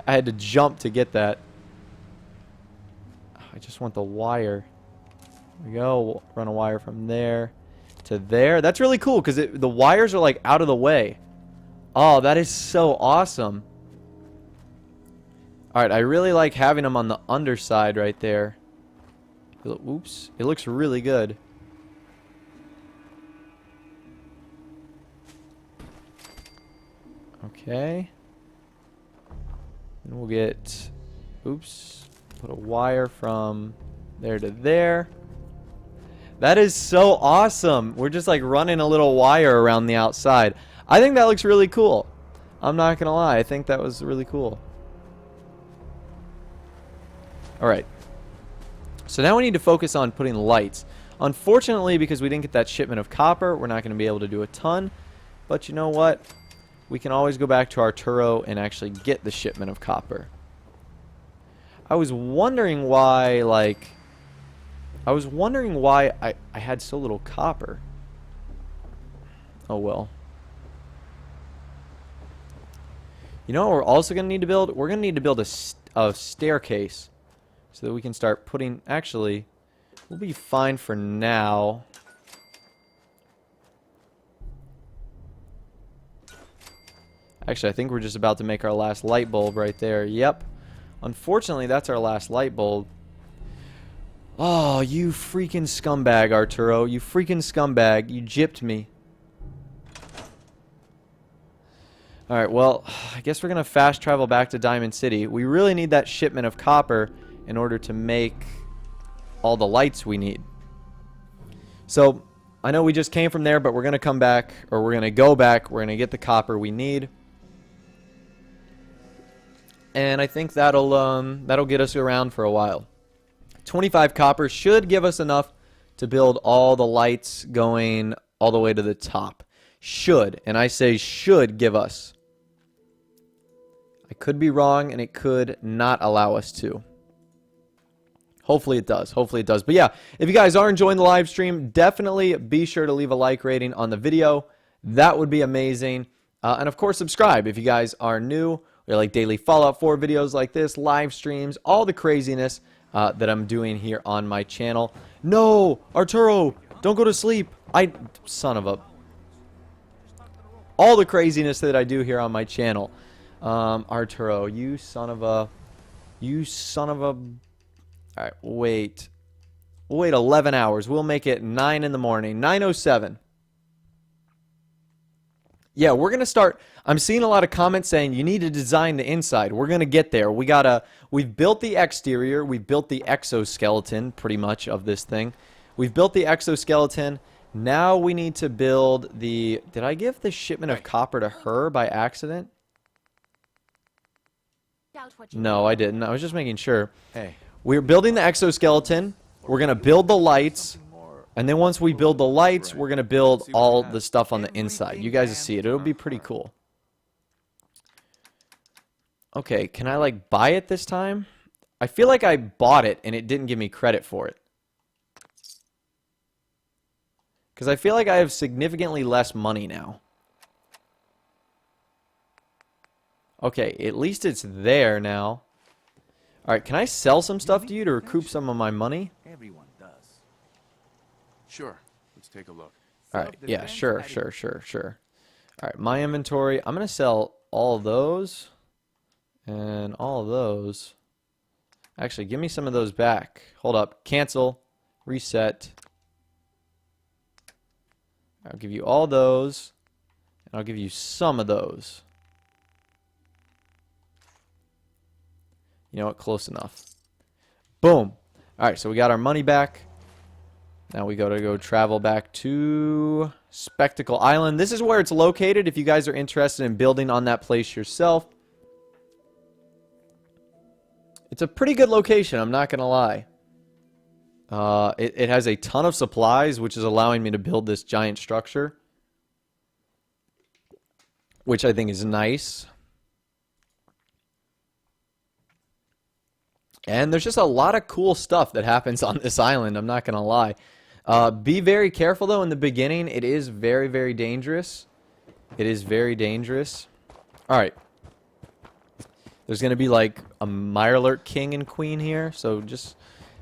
I had to jump to get that. I just want the wire. There we go. We'll run a wire from there to there. That's really cool because the wires are like out of the way. Oh, that is so awesome. Alright, I really like having them on the underside right there. Oops. It looks really good. Okay. And we'll get... Oops. Put a wire from there to there. That is so awesome. We're just like running a little wire around the outside. I think that looks really cool. I'm not gonna lie. I think that was really cool. Alright. So now we need to focus on putting lights. Unfortunately, because we didn't get that shipment of copper, we're not going to be able to do a ton. But you know what? We can always go back to Arturo and actually get the shipment of copper. I was wondering why, like... I was wondering why I had so little copper. Oh, well. You know what we're also going to need to build? We're going to need to build a staircase. So that we can start putting... Actually, we'll be fine for now. Actually, I think we're just about to make our last light bulb right there. Yep. Unfortunately, that's our last light bulb. Oh, you freaking scumbag, Arturo. You freaking scumbag. You gypped me. Alright, well, I guess we're going to fast travel back to Diamond City. We really need that shipment of copper in order to make all the lights we need. So, I know we just came from there, but we're going to come back, or we're going to go back. We're going to get the copper we need. And I think that'll get us around for a while. 25 copper should give us enough to build all the lights going all the way to the top. Should, and I say should give us. I could be wrong, and it could not allow us to. Hopefully it does. Hopefully it does. But yeah, if you guys are enjoying the live stream, definitely be sure to leave a like rating on the video. That would be amazing. And of course, subscribe if you guys are new. Or like daily Fallout 4 videos like this, live streams, all the craziness that I'm doing here on my channel. No! Arturo! Don't go to sleep! Son of a... All the craziness that I do here on my channel. Arturo, you son of a... Alright, wait. We'll wait 11 hours. We'll make it 9 in the morning. 9:07. Yeah, we're going to start... I'm seeing a lot of comments saying you need to design the inside. We're going to get there. We've built the exterior. We've built the exoskeleton, pretty much, of this thing. We've built the exoskeleton. Now we need to build the... Did I give the shipment of copper to her by accident? No, I didn't. I was just making sure. Hey. We're building the exoskeleton. We're going to build the lights. And then once we build the lights, we're going to build all the stuff on the inside. You guys will see it. It'll be pretty cool. Okay, can I, like, buy it this time? I feel like I bought it and it didn't give me credit for it. Because I feel like I have significantly less money now. Okay, at least it's there now. Alright, can I sell some stuff to you to recoup some of my money? Everyone does. Sure. Let's take a look. Alright, yeah, sure. Alright, my inventory. I'm going to sell all those. And all of those. Actually, give me some of those back. Hold up. Cancel. Reset. I'll give you all those. And I'll give you some of those. You know what? Close enough. Boom. Alright, so we got our money back. Now we got to go travel back to Spectacle Island. This is where it's located if you guys are interested in building on that place yourself. It's a pretty good location, I'm not going to lie. It has a ton of supplies, which is allowing me to build this giant structure. Which I think is nice. And there's just a lot of cool stuff that happens on this island, I'm not going to lie. Be very careful, though, in the beginning. It is very, very dangerous. It is very dangerous. Alright. There's going to be, like, a Mirelurk king and queen here, so just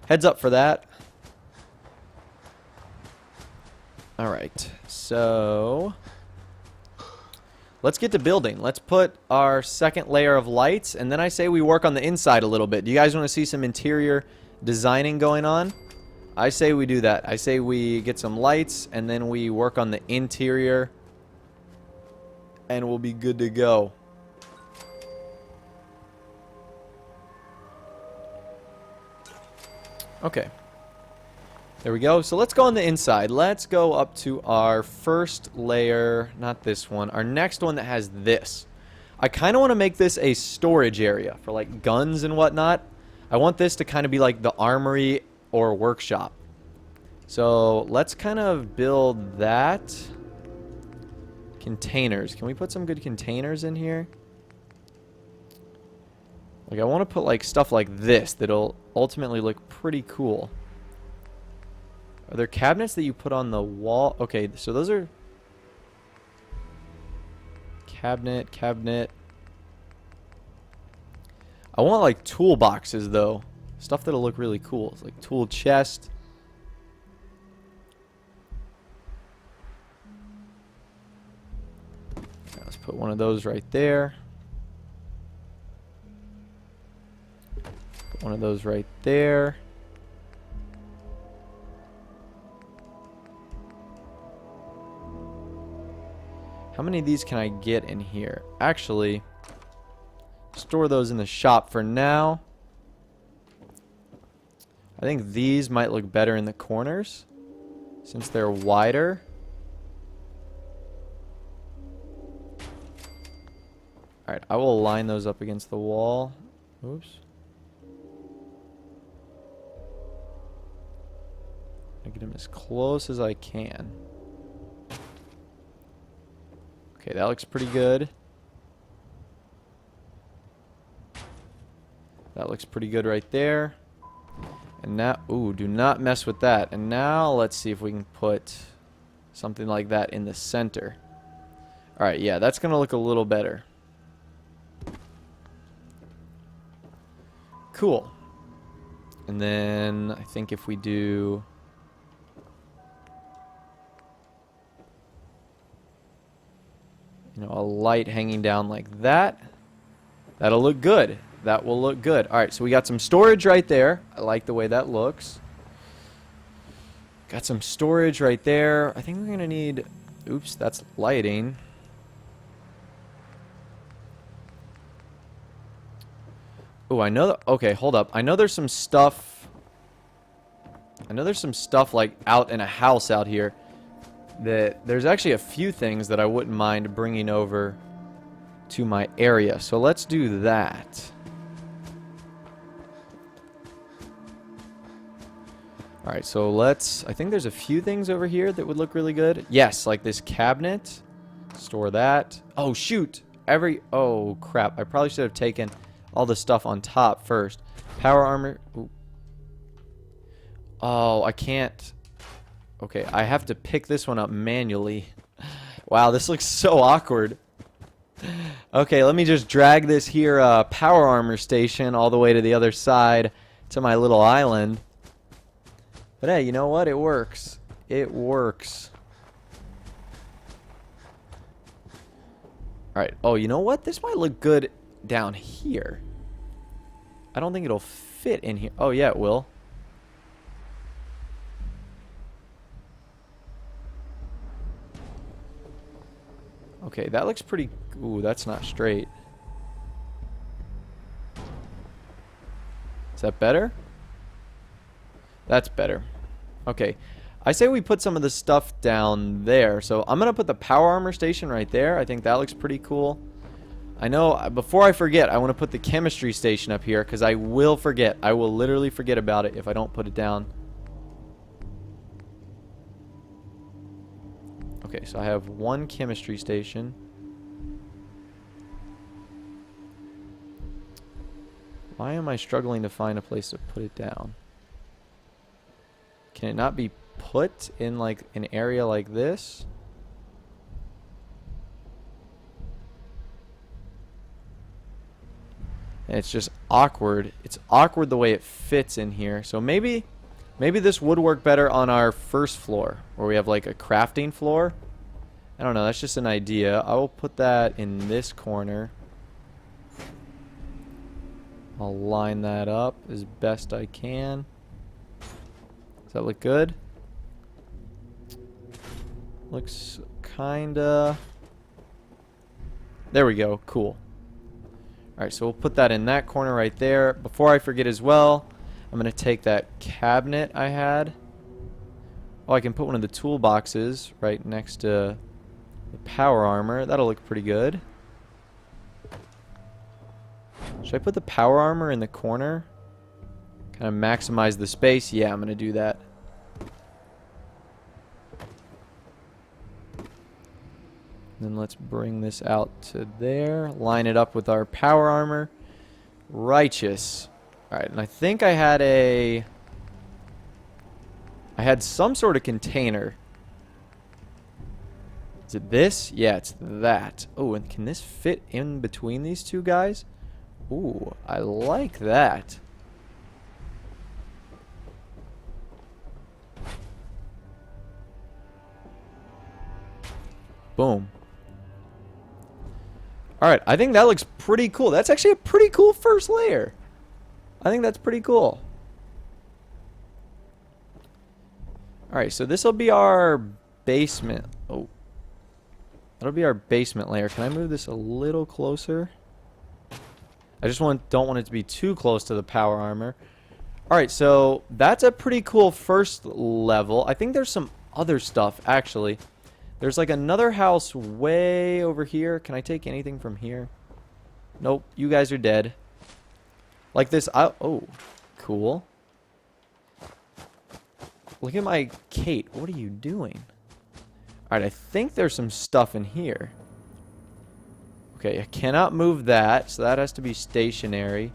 heads up for that. All right. So let's get to building. Let's put our second layer of lights, and then I say we work on the inside a little bit. Do you guys want to see some interior designing going on? I say we do that. I say we get some lights, and then we work on the interior, and we'll be good to go. Okay. There we go. So let's go on the inside. Let's go up to our first layer. Not this one. Our next one that has this. I kind of want to make this a storage area for like guns and whatnot. I want this to kind of be like the armory or workshop. So let's kind of build that. Containers. Can we put some good containers in here? Like I want to put like stuff like this that'll ultimately look pretty cool. Are there cabinets that you put on the wall? Okay, so those are cabinet. I want like toolboxes though. Stuff that'll look really cool. It's like tool chest. Let's put one of those right there. Put one of those right there. How many of these can I get in here? Actually, store those in the shop for now. I think these might look better in the corners since they're wider. Alright, I will line those up against the wall. Oops. I get them as close as I can. Okay, that looks pretty good. That looks pretty good right there. And now, ooh, do not mess with that. And now let's see if we can put something like that in the center. Alright, yeah, that's going to look a little better. Cool. And then I think if we do... a light hanging down like that. That'll look good. That will look good. Alright, so we got some storage right there. I like the way that looks. Got some storage right there. I think we're going to need... Oops, that's lighting. Oh, I know... Okay, hold up. I know there's some stuff... like out in a house out here. That there's actually a few things that I wouldn't mind bringing over to my area. So let's do that. Alright, so let's... I think there's a few things over here that would look really good. Yes, like this cabinet. Store that. Oh, shoot! Oh, crap. I probably should have taken all the stuff on top first. Power armor... Ooh. Oh, I can't... Okay, I have to pick this one up manually. Wow, this looks so awkward. Okay, let me just drag this here power armor station all the way to the other side to my little island. But hey, you know what? It works. It works. Alright, oh, you know what? This might look good down here. I don't think it'll fit in here. Oh, yeah, it will. Okay, that looks pretty... Ooh, that's not straight. Is that better? That's better. Okay. I say we put some of the stuff down there. So I'm going to put the power armor station right there. I think that looks pretty cool. I know, before I forget, I want to put the chemistry station up here because I will forget. I will literally forget about it if I don't put it down. Okay, so I have one chemistry station. Why am I struggling to find a place to put it down? Can it not be put in like an area like this? And it's just awkward. It's awkward the way it fits in here. So maybe Maybe this would work better on our first floor, where we have like a crafting floor. I don't know, that's just an idea. I will put that in this corner. I'll line that up as best I can. Does that look good? Looks kinda... There we go, cool. Alright, so we'll put that in that corner right there. Before I forget as well, I'm going to take that cabinet I had. Oh, I can put one of the toolboxes right next to the power armor. That'll look pretty good. Should I put the power armor in the corner? Kind of maximize the space? Yeah, I'm going to do that. Then let's bring this out to there. Line it up with our power armor. Righteous. Alright, and I think I had some sort of container. Is it this? Yeah, it's that. Oh, and can this fit in between these two guys? Ooh, I like that. Boom. Alright, I think that looks pretty cool. That's actually a pretty cool first layer. I think that's pretty cool. Alright, so this will be our basement. Oh. That'll be our basement layer. Can I move this a little closer? I just don't want it to be too close to the power armor. Alright, so that's a pretty cool first level. I think there's some other stuff, actually. There's like another house way over here. Can I take anything from here? Nope, you guys are dead. Like this, oh, cool. Look at my Kate. What are you doing? Alright, I think there's some stuff in here. Okay, I cannot move that, so that has to be stationary.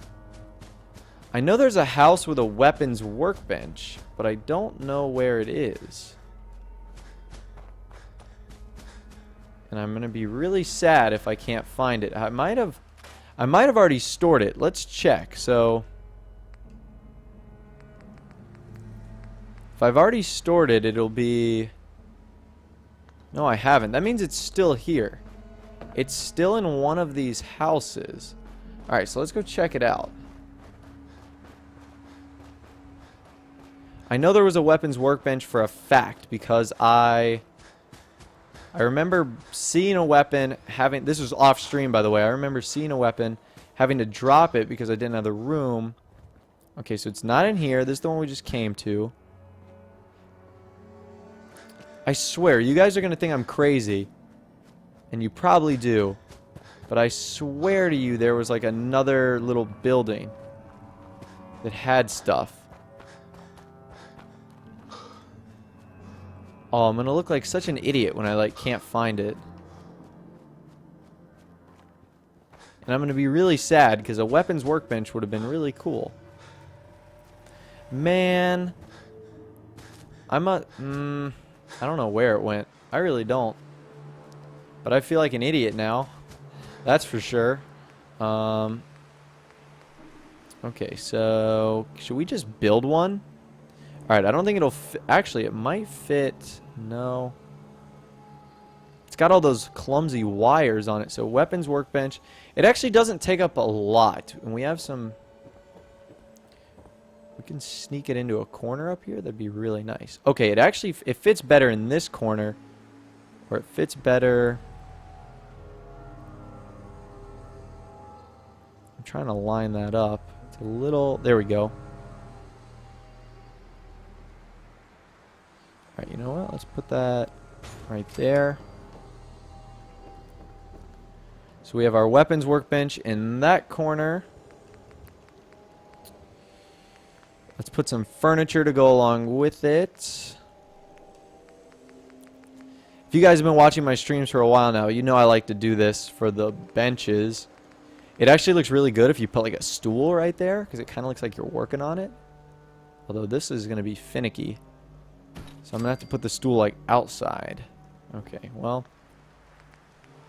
I know there's a house with a weapons workbench, but I don't know where it is. And I'm going to be really sad if I can't find it. I might have already stored it. Let's check. So if I've already stored it, it'll be... No, I haven't. That means it's still here. It's still in one of these houses. Alright, so let's go check it out. I know there was a weapons workbench for a fact because I remember seeing a weapon having... This was off stream, by the way. I remember seeing a weapon, having to drop it because I didn't have the room. Okay, so it's not in here. This is the one we just came to. I swear, you guys are going to think I'm crazy. And you probably do. But I swear to you, there was like another little building that had stuff. Oh, I'm gonna look like such an idiot when I like can't find it. And I'm gonna be really sad because a weapons workbench would have been really cool. Man, I don't know where it went. I really don't. But I feel like an idiot now. That's for sure. Okay, so should we just build one? Alright, I don't think it'll fit. Actually, it might fit. No. It's got all those clumsy wires on it. So, weapons workbench. It actually doesn't take up a lot. And we have some... We can sneak it into a corner up here. That'd be really nice. Okay, it fits better in this corner. Or it fits better... I'm trying to line that up. It's a little... There we go. Alright, you know what? Let's put that right there. So we have our weapons workbench in that corner. Let's put some furniture to go along with it. If you guys have been watching my streams for a while now, you know I like to do this for the benches. It actually looks really good if you put like a stool right there, because it kind of looks like you're working on it. Although this is going to be finicky. So I'm going to have to put the stool like outside. Okay, well.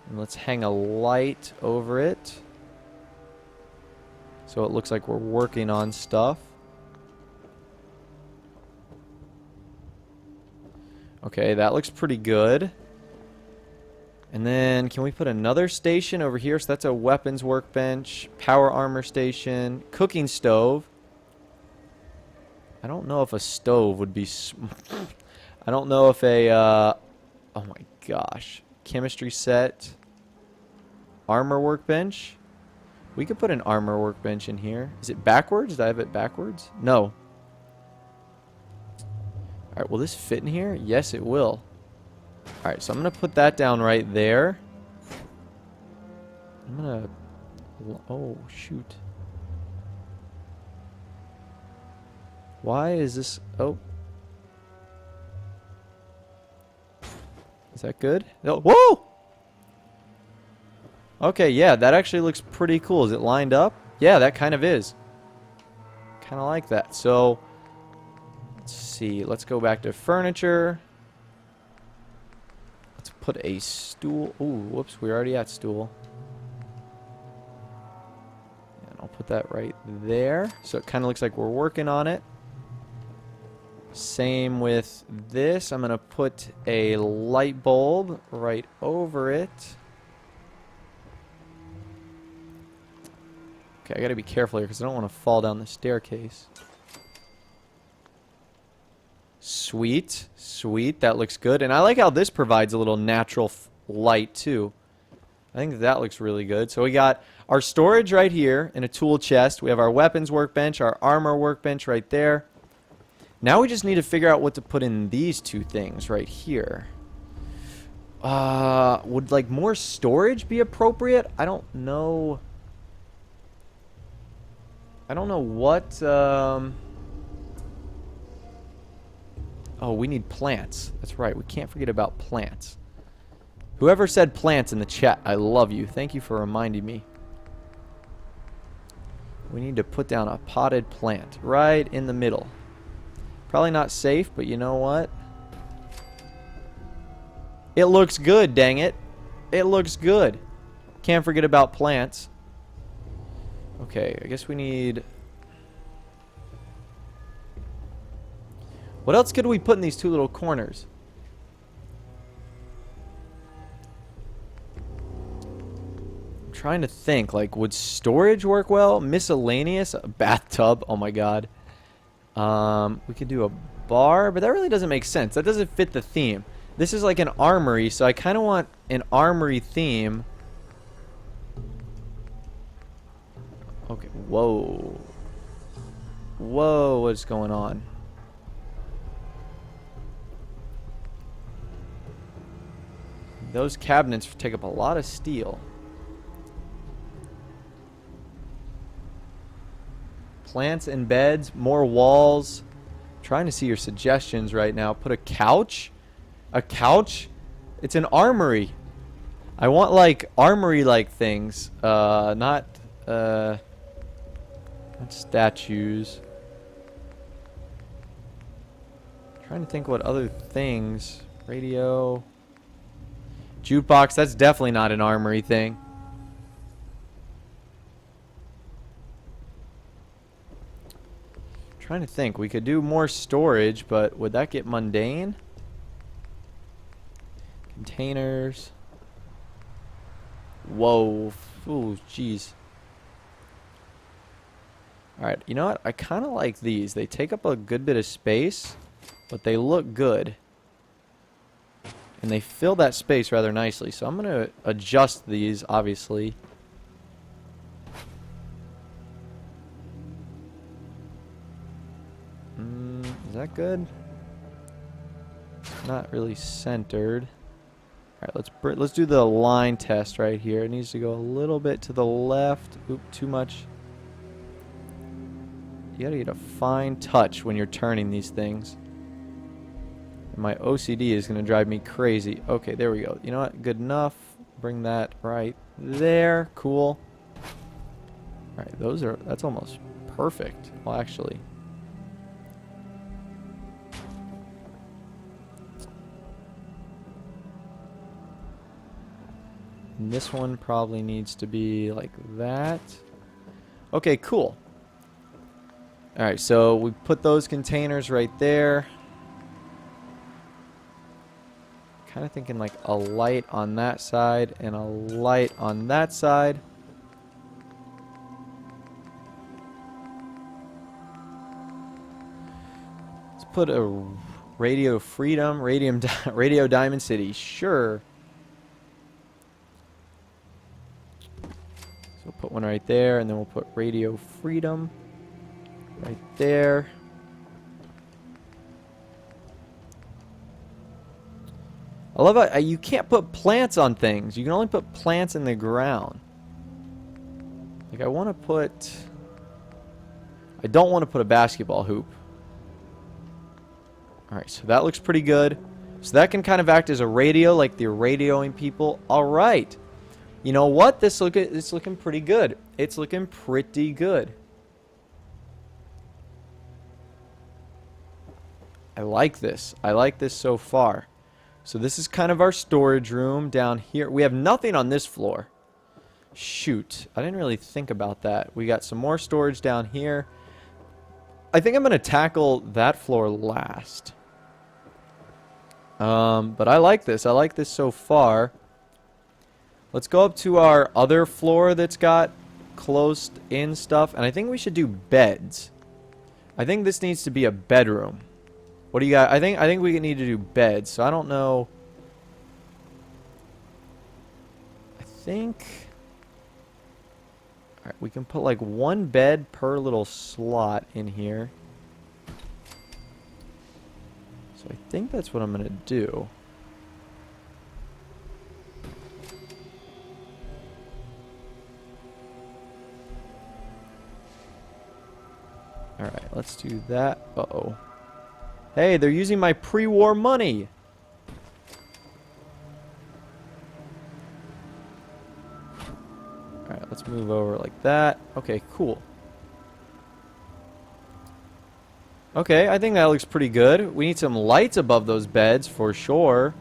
And let's hang a light over it. So it looks like we're working on stuff. Okay, that looks pretty good. And then can we put another station over here? So that's a weapons workbench, power armor station, cooking stove. I don't know if a stove would be... I don't know if a... oh my gosh. Chemistry set. Armor workbench. We could put an armor workbench in here. Is it backwards? Did I have it backwards? No. Alright, will this fit in here? Yes, it will. Alright, so I'm going to put that down right there. I'm going to... Oh, shoot. Why is this... Oh. Is that good? No. Whoa! Okay, yeah, that actually looks pretty cool. Is it lined up? Yeah, that kind of is. Kind of like that. So, let's see. Let's go back to furniture. Let's put a stool. Ooh, whoops, we're already at stool. And I'll put that right there. So it kind of looks like we're working on it. Same with this. I'm going to put a light bulb right over it. Okay, I got to be careful here because I don't want to fall down the staircase. Sweet. Sweet. That looks good. And I like how this provides a little natural light too. I think that looks really good. So we got our storage right here in a tool chest. We have our weapons workbench, our armor workbench right there. Now we just need to figure out what to put in these two things right here. Would like more storage be appropriate? I don't know. I don't know what, Oh, we need plants. That's right. We can't forget about plants. Whoever said plants in the chat, I love you. Thank you for reminding me. We need to put down a potted plant right in the middle. Probably not safe, but you know what? It looks good, dang it. It looks good. Can't forget about plants. Okay, I guess we need... What else could we put in these two little corners? I'm trying to think, like, would storage work well? Miscellaneous? A bathtub? Oh my god. We could do a bar, but that really doesn't make sense. That doesn't fit the theme. This is like an armory, so I kind of want an armory theme. Okay, whoa. Whoa, what's going on? Those cabinets take up a lot of steel. Plants and beds, more walls. Trying to see your suggestions right now. Put a couch? A couch? It's an armory. I want like armory-like things. Not statues. Trying to think what other things. Radio. Jukebox, that's definitely not an armory thing. Trying to think. We could do more storage, but would that get mundane? Containers. Whoa. Ooh, jeez. Alright, you know what? I kind of like these. They take up a good bit of space, but they look good. And they fill that space rather nicely. So I'm going to adjust these, obviously. Is that good? Not really centered. Alright, let's do the line test right here. It needs to go a little bit to the left. Oop, too much. You gotta get a fine touch when you're turning these things. And my OCD is gonna drive me crazy. Okay, there we go. You know what? Good enough. Bring that right there. Cool. Alright, that's almost perfect. Well, actually. And this one probably needs to be like that. Okay, cool. Alright, so we put those containers right there. kind of thinking like a light on that side and a light on that side. Let's put a Radio Freedom, Radio Diamond City. Sure. So we'll put one right there, and then we'll put Radio Freedom right there. I love how you can't put plants on things. You can only put plants in the ground. Like I want to put... I don't want to put a basketball hoop. Alright, so that looks pretty good. So that can kind of act as a radio, like they're radioing people. Alright. You know what? It's looking pretty good. It's looking pretty good. I like this. I like this so far. So this is kind of our storage room down here. We have nothing on this floor. Shoot. I didn't really think about that. We got some more storage down here. I think I'm going to tackle that floor last. But I like this. I like this so far. Let's go up to our other floor that's got closed in stuff. And I think we should do beds. I think this needs to be a bedroom. What do you got? I think we need to do beds. So I don't know. I think... Alright, we can put like one bed per little slot in here. So I think that's what I'm going to do. Alright, let's do that. Uh-oh. Hey, they're using my pre-war money! Alright, let's move over like that. Okay, cool. Okay, I think that looks pretty good. We need some lights above those beds for sure.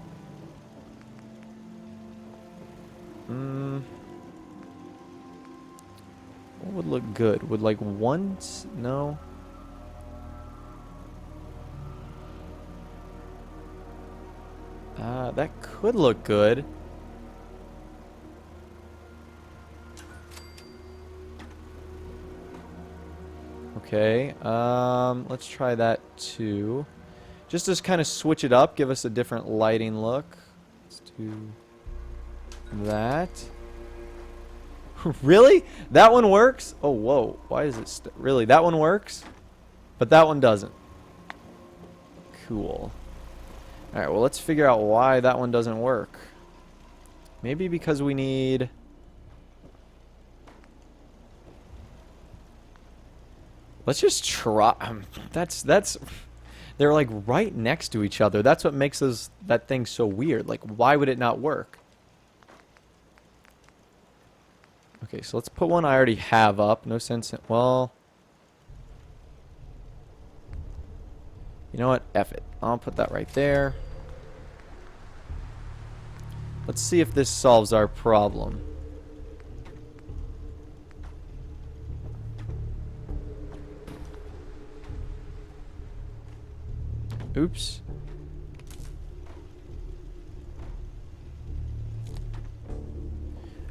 What would look good? Would like one... No. That could look good. Okay, let's try that too. Just to kind of switch it up, give us a different lighting look. Let's do that. Really? That one works? Oh, whoa. Why is it... Really? That one works? But that one doesn't. Cool. Alright, well, let's figure out why that one doesn't work. Maybe because we need... Let's just try... That's... They're like right next to each other. That's what makes that thing so weird. Like, why would it not work? Okay, so let's put one I already have up. No sense in... Well... You know what? F it. I'll put that right there. Let's see if this solves our problem. Oops.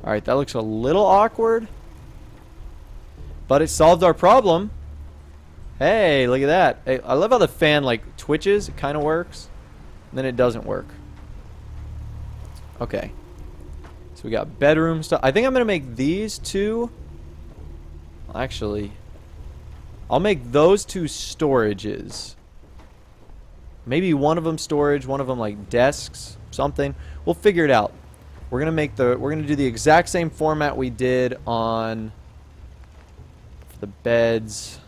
Alright, that looks a little awkward. But it solved our problem. Hey, look at that. Hey, I love how the fan, like, twitches. It kind of works. And then it doesn't work. Okay. So we got bedroom stuff. I think I'm going to make these two... Actually... I'll make those two storages. Maybe one of them storage, one of them, like, desks. Something. We'll figure it out. We're going to do the exact same format we did on... the beds...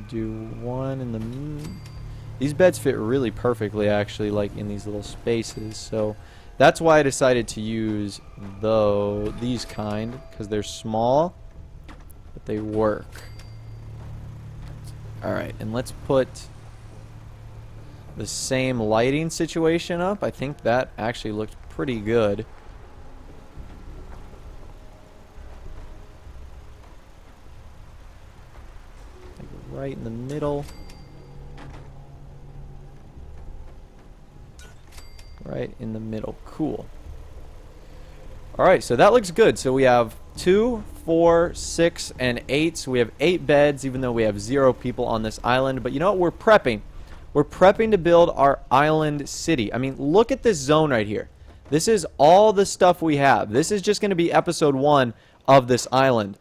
Do one in the... These beds fit really perfectly, actually, like in these little spaces. So that's why I decided to use these kind, because they're small, but they work. Alright, and let's put the same lighting situation up. I think that actually looked pretty good. right in the middle. Right in the middle. Cool. Alright, so that looks good. So we have 2, 4, 6, and 8. So we have 8 beds, even though we have 0 people on this island. But you know what? We're prepping. We're prepping to build our island city. I mean, look at this zone right here. This is all the stuff we have. This is just going to be episode 1 of this island.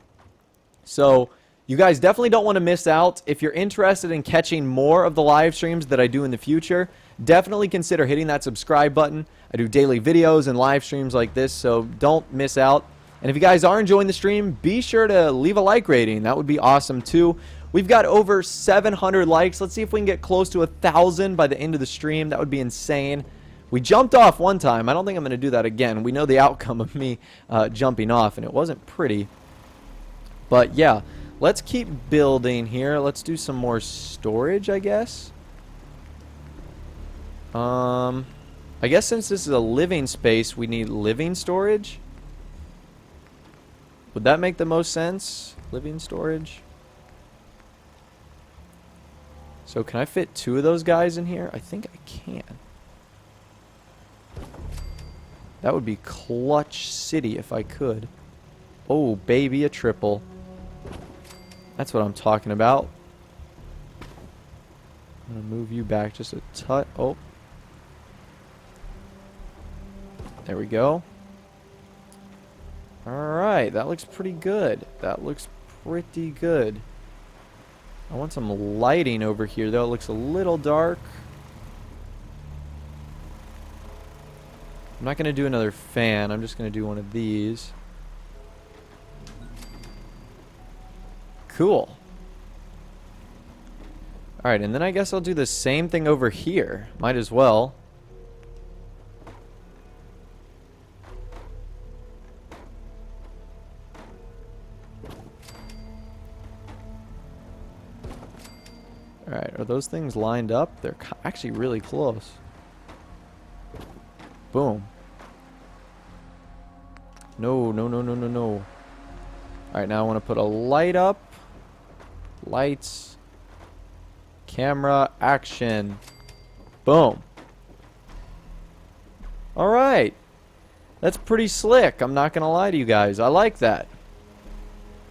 So you guys definitely don't want to miss out. If you're interested in catching more of the live streams that I do in the future, definitely consider hitting that subscribe button. I do daily videos and live streams like this, so don't miss out. And if you guys are enjoying the stream, be sure to leave a like rating. That would be awesome too. We've got over 700 likes. Let's see if we can get close to 1,000 by the end of the stream. That would be insane. We jumped off one time. I don't think I'm going to do that again. We know the outcome of me jumping off, and it wasn't pretty. But yeah, let's keep building here. Let's do some more storage, I guess. I guess since this is a living space, we need living storage. Would that make the most sense? Living storage. So can I fit 2 of those guys in here? I think I can. That would be clutch city if I could. Oh, baby, a triple. That's what I'm talking about. I'm going to move you back just a tut. Oh. There we go. Alright, that looks pretty good. That looks pretty good. I want some lighting over here, though. It looks a little dark. I'm not going to do another fan. I'm just going to do one of these. Cool. Alright, and then I guess I'll do the same thing over here. Might as well. Alright, are those things lined up? They're actually really close. Boom. No, no, no, no, no, no. Alright, now I want to put a light up. Lights. Camera, action. Boom. Alright. That's pretty slick. I'm not going to lie to you guys. I like that.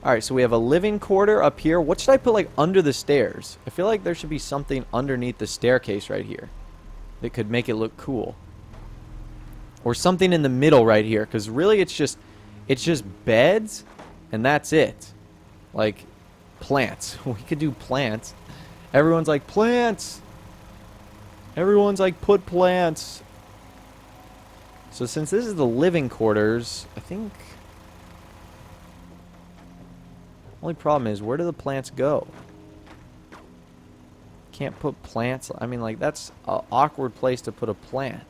Alright, so we have a living quarter up here. What should I put, like, under the stairs? I feel like there should be something underneath the staircase right here that could make it look cool. Or something in the middle right here, because really it's just beds, and that's it. Like, plants. We could do plants. Everyone's like, plants! Everyone's like, put plants. So since this is the living quarters, I think... Only problem is, where do the plants go? Can't put plants. I mean, like, that's an awkward place to put a plant.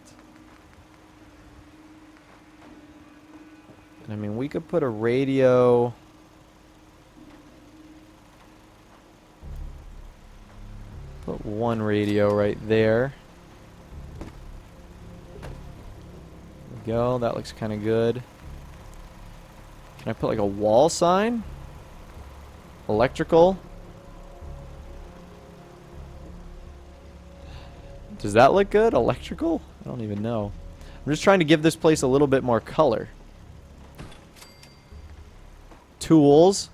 And I mean, we could put a radio. Put one radio right there. There we go. That looks kind of good. Can I put like a wall sign? Electrical. Does that look good? Electrical? I don't even know. I'm just trying to give this place a little bit more color. Tools.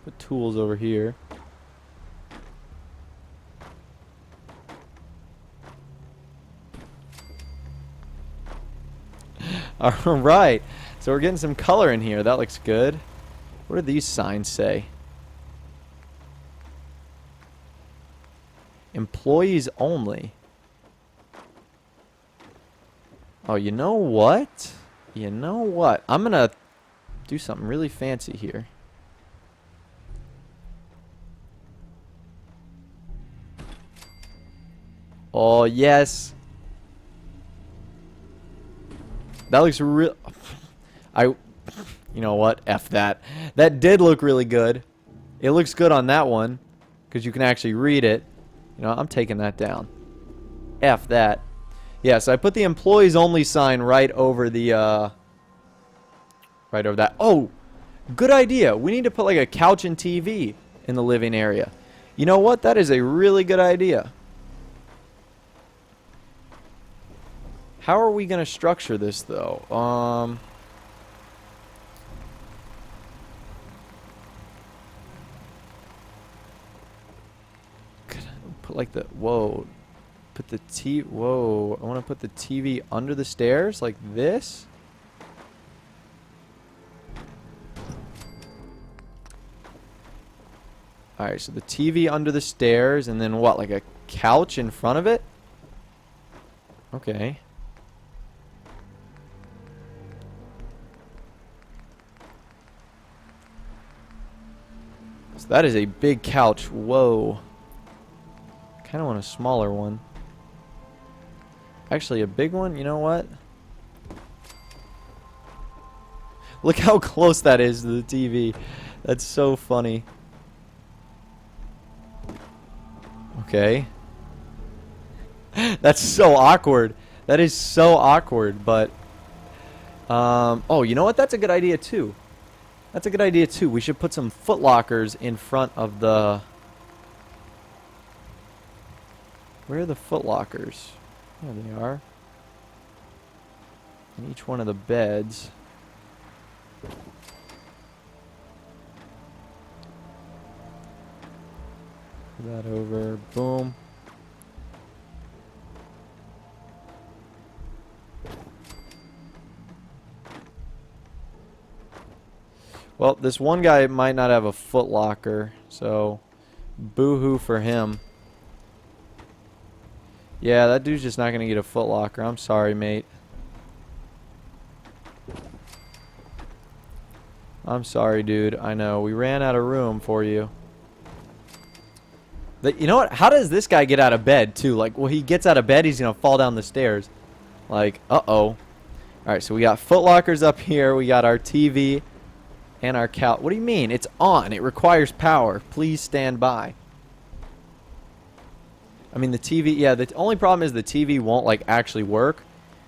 Put tools over here. Alright. So we're getting some color in here. That looks good. What do these signs say? Employees only. Oh, you know what? You know what? I'm going to do something really fancy here. Oh, yes. That looks real. You know what? F that. That did look really good. It looks good on that one because you can actually read it. You know, I'm taking that down. F that. Yeah, so I put the employees only sign right over the, right over that. Oh, good idea. We need to put like a couch and TV in the living area. You know what? That is a really good idea. How are we going to structure this, though? Put like the... Whoa. Put the Whoa. I want to put the TV under the stairs like this. Alright, so the TV under the stairs, and then what, like a couch in front of it? Okay. So that is a big couch. Whoa. Kind of want a smaller one. Actually, a big one? You know what? Look how close that is to the TV. That's so funny. Okay. That's so awkward. That is so awkward, but... oh, you know what? That's a good idea, too. That's a good idea, too. We should put some foot lockers in front of the... Where are the foot lockers? There they are. In each one of the beds. That over. Boom. Well, this one guy might not have a foot locker, so boo-hoo for him. Yeah, that dude's just not going to get a foot locker. I'm sorry, mate. I'm sorry, dude. I know. We ran out of room for you. You know what? How does this guy get out of bed, too? Like, well, he gets out of bed, he's going to fall down the stairs. Like, uh-oh. Alright, so we got foot lockers up here. We got our TV and our couch. What do you mean? It's on. It requires power. Please stand by. I mean, the TV, yeah, the only problem is the TV won't, like, actually work.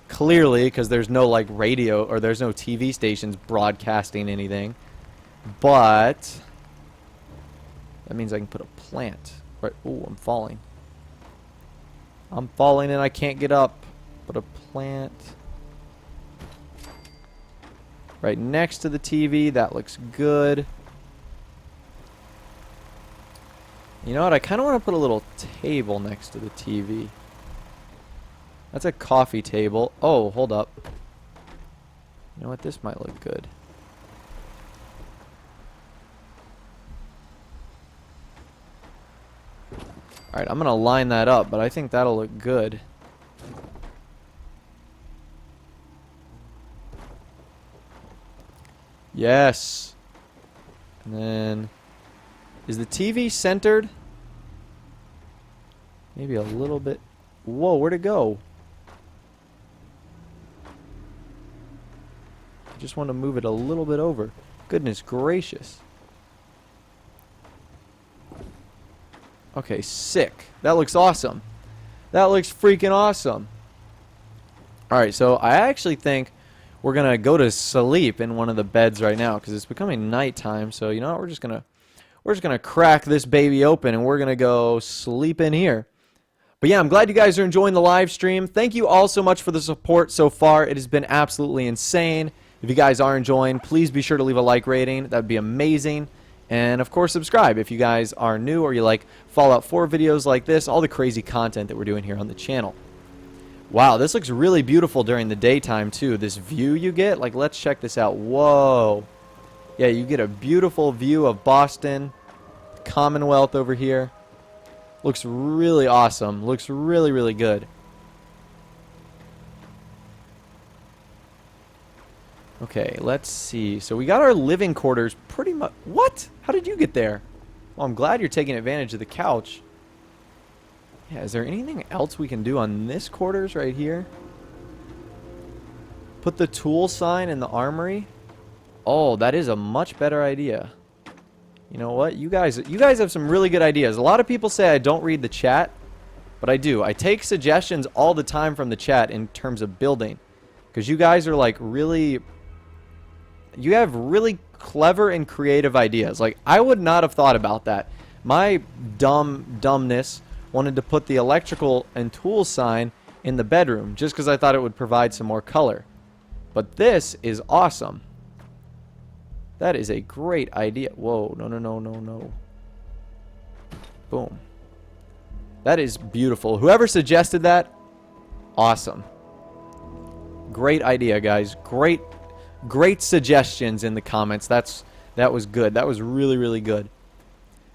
Clearly, because there's no, like, radio, or there's no TV stations broadcasting anything. But that means I can put a plant. Right. Ooh, I'm falling. I'm falling and I can't get up. Put a plant right next to the TV. That looks good. You know what? I kind of want to put a little table next to the TV. That's a coffee table. Oh, hold up. You know what? This might look good. Alright, I'm going to line that up, but I think that'll look good. Yes. And then... Is the TV centered? Maybe a little bit... Whoa, where'd it go? I just want to move it a little bit over. Goodness gracious. Okay, sick. That looks awesome. That looks freaking awesome. Alright, so I actually think we're going to go to sleep in one of the beds right now because it's becoming nighttime. So, you know what? We're just going to crack this baby open and we're going to go sleep in here. But yeah, I'm glad you guys are enjoying the live stream. Thank you all so much for the support so far. It has been absolutely insane. If you guys are enjoying, please be sure to leave a like rating. That would be amazing. And, of course, subscribe if you guys are new or you like Fallout 4 videos like this, all the crazy content that we're doing here on the channel. Wow, this looks really beautiful during the daytime, too. This view you get, like, let's check this out. Whoa. Yeah, you get a beautiful view of Boston, Commonwealth over here. Looks really awesome. Looks really, really good. Okay, let's see. So we got our living quarters pretty much... What? How did you get there? Well, I'm glad you're taking advantage of the couch. Yeah, is there anything else we can do on this quarters right here? Put the tool sign in the armory? Oh, that is a much better idea. You know what? You guys have some really good ideas. A lot of people say I don't read the chat, but I do. I take suggestions all the time from the chat in terms of building. Because you guys are like really... You have really clever and creative ideas. Like, I would not have thought about that. My dumbness wanted to put the electrical and tools sign in the bedroom just because I thought it would provide some more color. But this is awesome. That is a great idea. Whoa, no, no, no, no, no. Boom. That is beautiful. Whoever suggested that, awesome. Great idea, guys. Great suggestions in the comments. That was good. That was really, really good.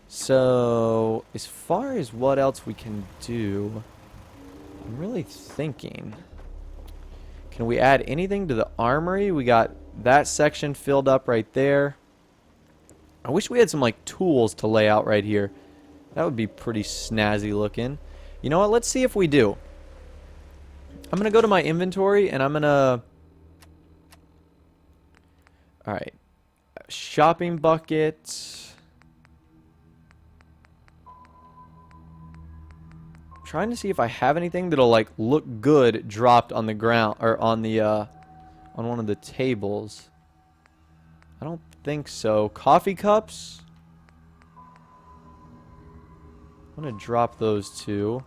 So, as far as what else we can do, I'm really thinking. Can we add anything to the armory? We got that section filled up right there. I wish we had some like tools to lay out right here. That would be pretty snazzy looking. You know what? Let's see if we do. I'm going to go to my inventory and I'm going to... Alright. Shopping bucket. Trying to see if I have anything that'll like look good dropped on the ground or on the on one of the tables. I don't think so. Coffee cups. I'm gonna drop those two.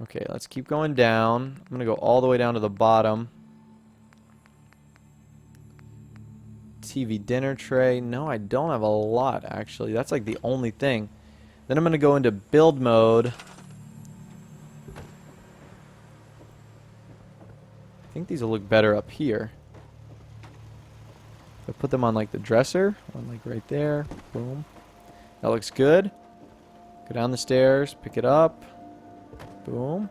Okay, let's keep going down. I'm gonna go all the way down to the bottom. TV dinner tray. No, I don't have a lot, actually. That's like the only thing. Then I'm going to go into build mode. I think these will look better up here. I put them on like the dresser. One like right there. Boom. That looks good. Go down the stairs. Pick it up. Boom.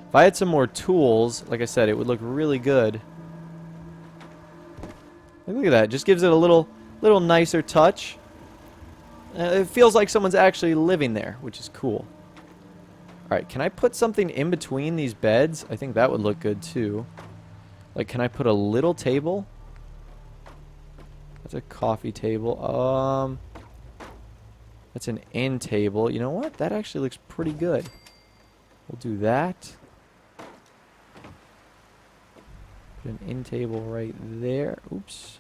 If I had some more tools, like I said, it would look really good. Look at that. Just gives it a little nicer touch. It feels like someone's actually living there, which is cool. Alright, can I put something in between these beds? I think that would look good too. Like, can I put a little table? That's a coffee table. That's an end table. You know what? That actually looks pretty good. We'll do that. Put an end table right there. Oops.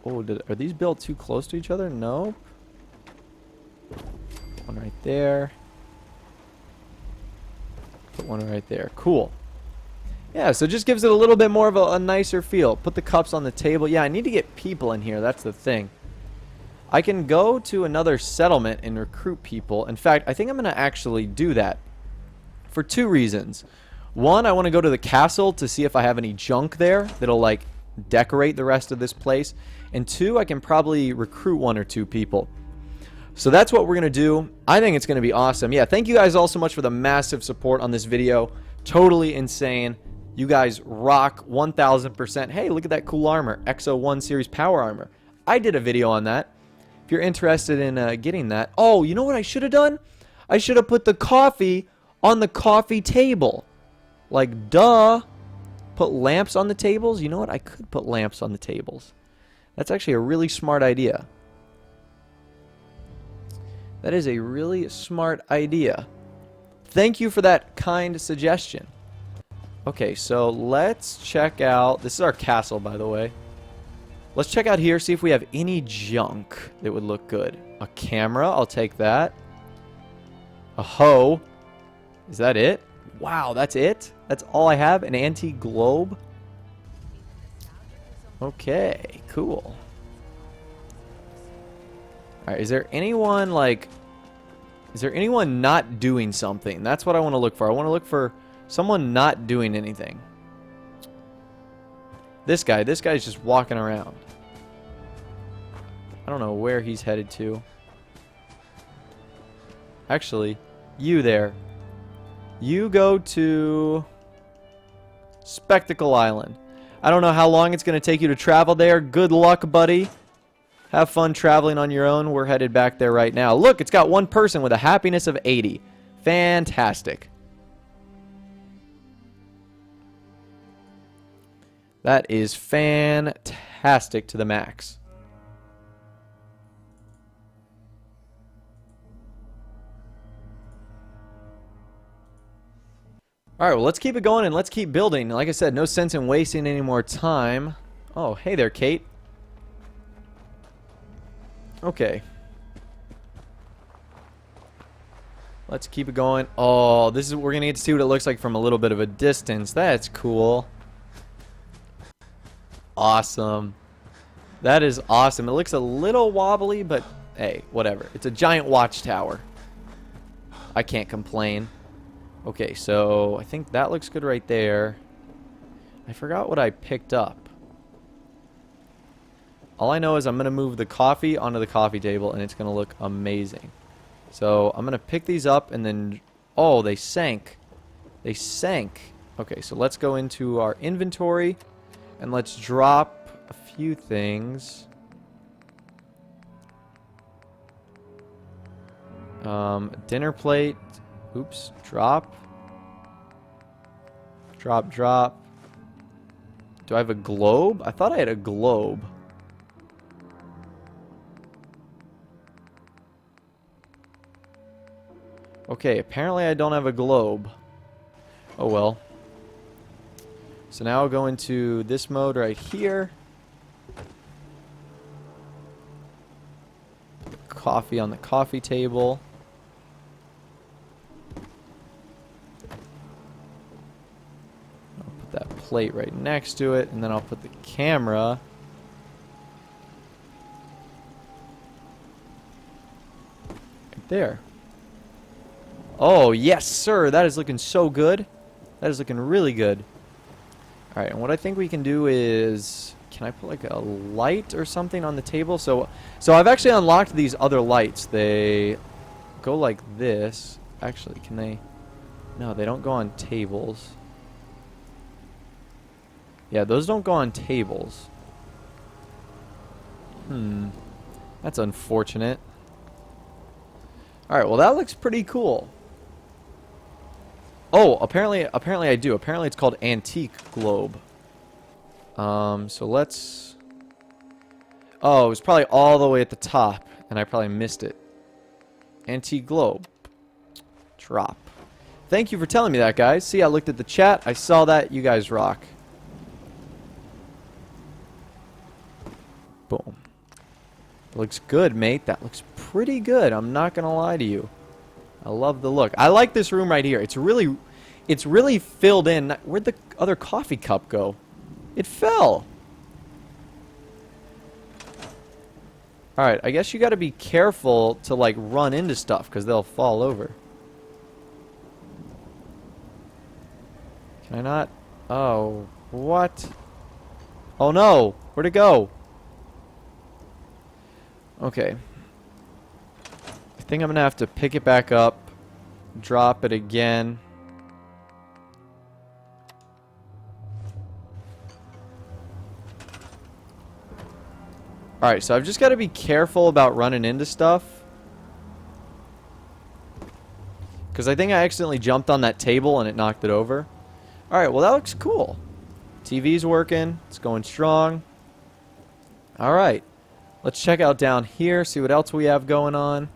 Oh, are these built too close to each other? Nope. One right there. Put one right there. Cool. Yeah, so it just gives it a little bit more of a nicer feel. Put the cups on the table. Yeah, I need to get people in here. That's the thing. I can go to another settlement and recruit people. In fact, I think I'm going to actually do that for two reasons. One, I want to go to the castle to see if I have any junk there that'll like decorate the rest of this place. And two, I can probably recruit one or two people. So that's what we're going to do. I think it's going to be awesome. Yeah, thank you guys all so much for the massive support on this video. Totally insane. You guys rock 1000%. Hey, look at that cool armor. XO1 series power armor. I did a video on that. If you're interested in getting that. Oh, you know what I should have done? I should have put the coffee on the coffee table. Like, duh. Put lamps on the tables? You know what? I could put lamps on the tables. That's actually a really smart idea. That is a really smart idea. Thank you for that kind suggestion. Okay, so let's check out... This is our castle, by the way. Let's check out here, see if we have any junk that would look good. A camera, I'll take that. A hoe. Is that it? Wow, that's it? That's all I have? An antique globe? Okay, cool. Alright, is there anyone, like... Is there anyone not doing something? That's what I want to look for. I want to look for someone not doing anything. This guy's just walking around. I don't know where he's headed to. Actually, you there. You go to Spectacle Island. I don't know how long it's going to take you to travel there. Good luck, buddy. Have fun traveling on your own. We're headed back there right now. Look, it's got one person with a happiness of 80. Fantastic. That is fantastic to the max. Alright, well, let's keep it going and let's keep building. Like I said, no sense in wasting any more time. Oh, hey there, Kate. Okay. Let's keep it going. Oh, this is, we're gonna get to see what it looks like from a little bit of a distance. That's cool. Awesome. That is awesome. It looks a little wobbly, but hey, whatever. It's a giant watchtower. I can't complain. Okay, so I think that looks good right there. I forgot what I picked up. All I know is I'm going to move the coffee onto the coffee table, and it's going to look amazing. So I'm going to pick these up, and then... Oh, they sank. They sank. Okay, so let's go into our inventory, and let's drop a few things. Dinner plate. Oops. Drop. Drop, drop. Do I have a globe? I thought I had a globe. Okay, apparently I don't have a globe. Oh well. So now I'll go into this mode right here. Coffee on the coffee table. That plate right next to it, and then I'll put the camera right there. Oh, yes, sir. That is looking so good. That is looking really good. All right, and what I think we can do is, can I put like a light or something on the table? So I've actually unlocked these other lights. They go like this. Actually, can they? No, they don't go on tables. Yeah, those don't go on tables. That's unfortunate. Alright, well that looks pretty cool. Oh, apparently I do. Apparently it's called Antique Globe. So let's... Oh, it was probably all the way at the top, and I probably missed it. Antique Globe. Drop. Thank you for telling me that, guys. See, I looked at the chat. I saw that. You guys rock. Boom. Looks good, mate. That looks pretty good. I'm not gonna lie to you. I love the look. I like this room right here. It's really filled in. Where'd the other coffee cup go? It fell. Alright, I guess you gotta be careful to like run into stuff because they'll fall over. Can I not? Oh, what? Oh no! Where'd it go? Okay. I think I'm gonna have to pick it back up, drop it again. Alright, so I've just got to be careful about running into stuff. Because I think I accidentally jumped on that table and it knocked it over. Alright, well that looks cool. TV's working. It's going strong. Alright. Let's check out down here, see what else we have going on.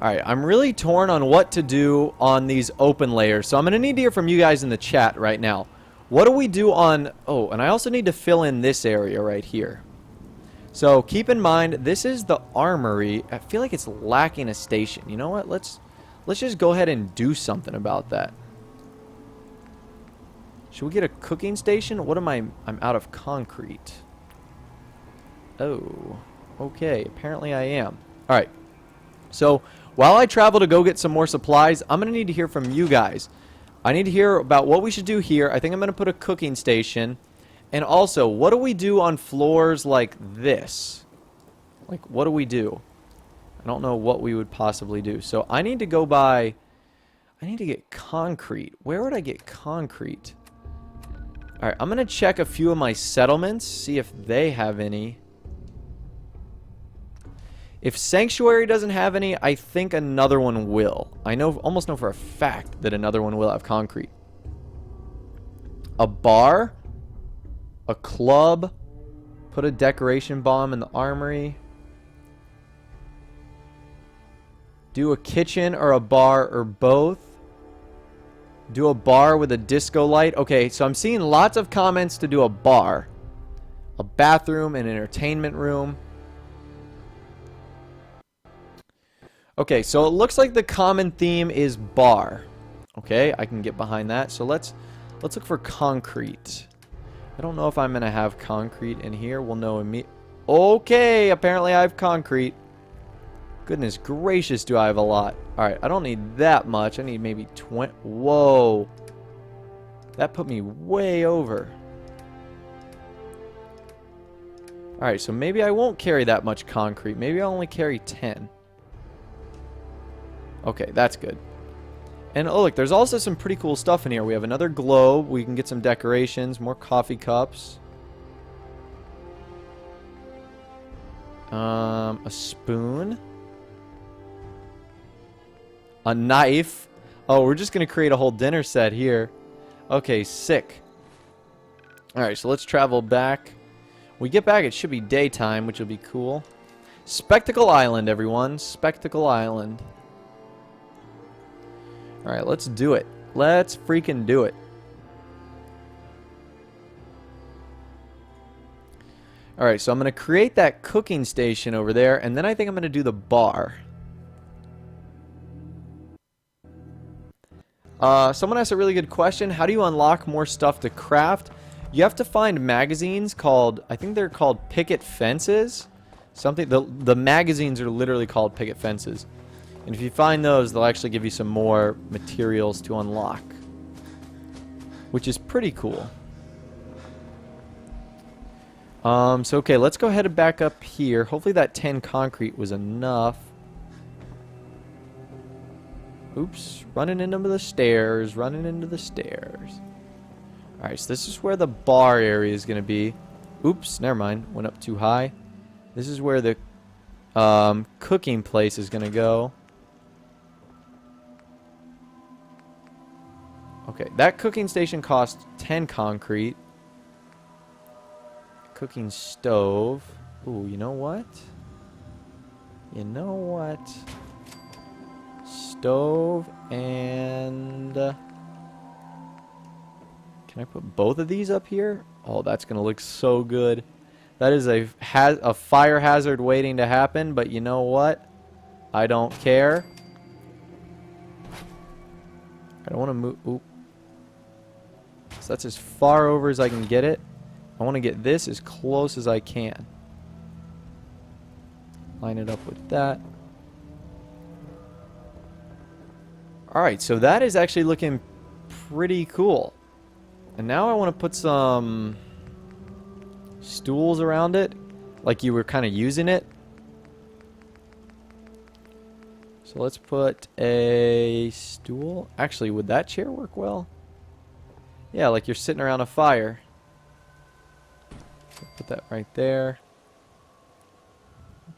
Alright, I'm really torn on what to do on these open layers. So I'm going to need to hear from you guys in the chat right now. What do we do on... Oh, and I also need to fill in this area right here. So keep in mind, this is the armory. I feel like it's lacking a station. You know what? Let's just go ahead and do something about that. Should we get a cooking station? What am I... I'm out of concrete. Oh, okay. Apparently I am. Alright. So, while I travel to go get some more supplies, I'm going to need to hear from you guys. I need to hear about what we should do here. I think I'm going to put a cooking station. And also, what do we do on floors like this? Like, what do we do? I don't know what we would possibly do. So, I need to go buy... I need to get concrete. Where would I get concrete? Alright, I'm going to check a few of my settlements. See if they have any. If Sanctuary doesn't have any, I think another one will. I almost know for a fact that another one will have concrete. A bar? A club? Put a decoration bomb in the armory. Do a kitchen or a bar or both. Do a bar with a disco light. Okay, so I'm seeing lots of comments to do a bar. A bathroom, an entertainment room. Okay, so it looks like the common theme is bar. Okay, I can get behind that. So let's look for concrete. I don't know if I'm gonna have concrete in here. We'll know immediately. Okay, apparently I have concrete. Goodness gracious, do I have a lot. Alright, I don't need that much. I need maybe 20. Whoa. That put me way over. Alright, so maybe I won't carry that much concrete. Maybe I'll only carry 10. Okay, that's good. And oh, look, there's also some pretty cool stuff in here. We have another globe. We can get some decorations, more coffee cups. A spoon. A knife. Oh, we're just going to create a whole dinner set here. Okay, sick. Alright, so let's travel back. When we get back, it should be daytime, which will be cool. Spectacle Island, everyone. Spectacle Island. Alright, let's do it. Let's freaking do it. Alright, so I'm going to create that cooking station over there, and then I think I'm going to do the bar. Someone asked a really good question. How do you unlock more stuff to craft? You have to find magazines called, I think they're called picket fences. Something, the magazines are literally called picket fences. And if you find those, they'll actually give you some more materials to unlock. Which is pretty cool. So okay, let's go ahead and back up here. Hopefully that 10 concrete was enough. Oops, running into the stairs, running into the stairs. Alright, so this is where the bar area is going to be. Oops, never mind, went up too high. This is where the cooking place is going to go. Okay, that cooking station cost 10 concrete. Cooking stove. Ooh, you know what? You know what? Stove and... can I put both of these up here? Oh, that's going to look so good. That is a fire hazard waiting to happen, but you know what? I don't care. I don't want to move... Oop. So that's as far over as I can get it. I want to get this as close as I can. Line it up with that. Alright, so that is actually looking pretty cool. And now I want to put some stools around it, like you were kind of using it. So let's put a stool. Actually, would that chair work well? Yeah, like you're sitting around a fire. Put that right there.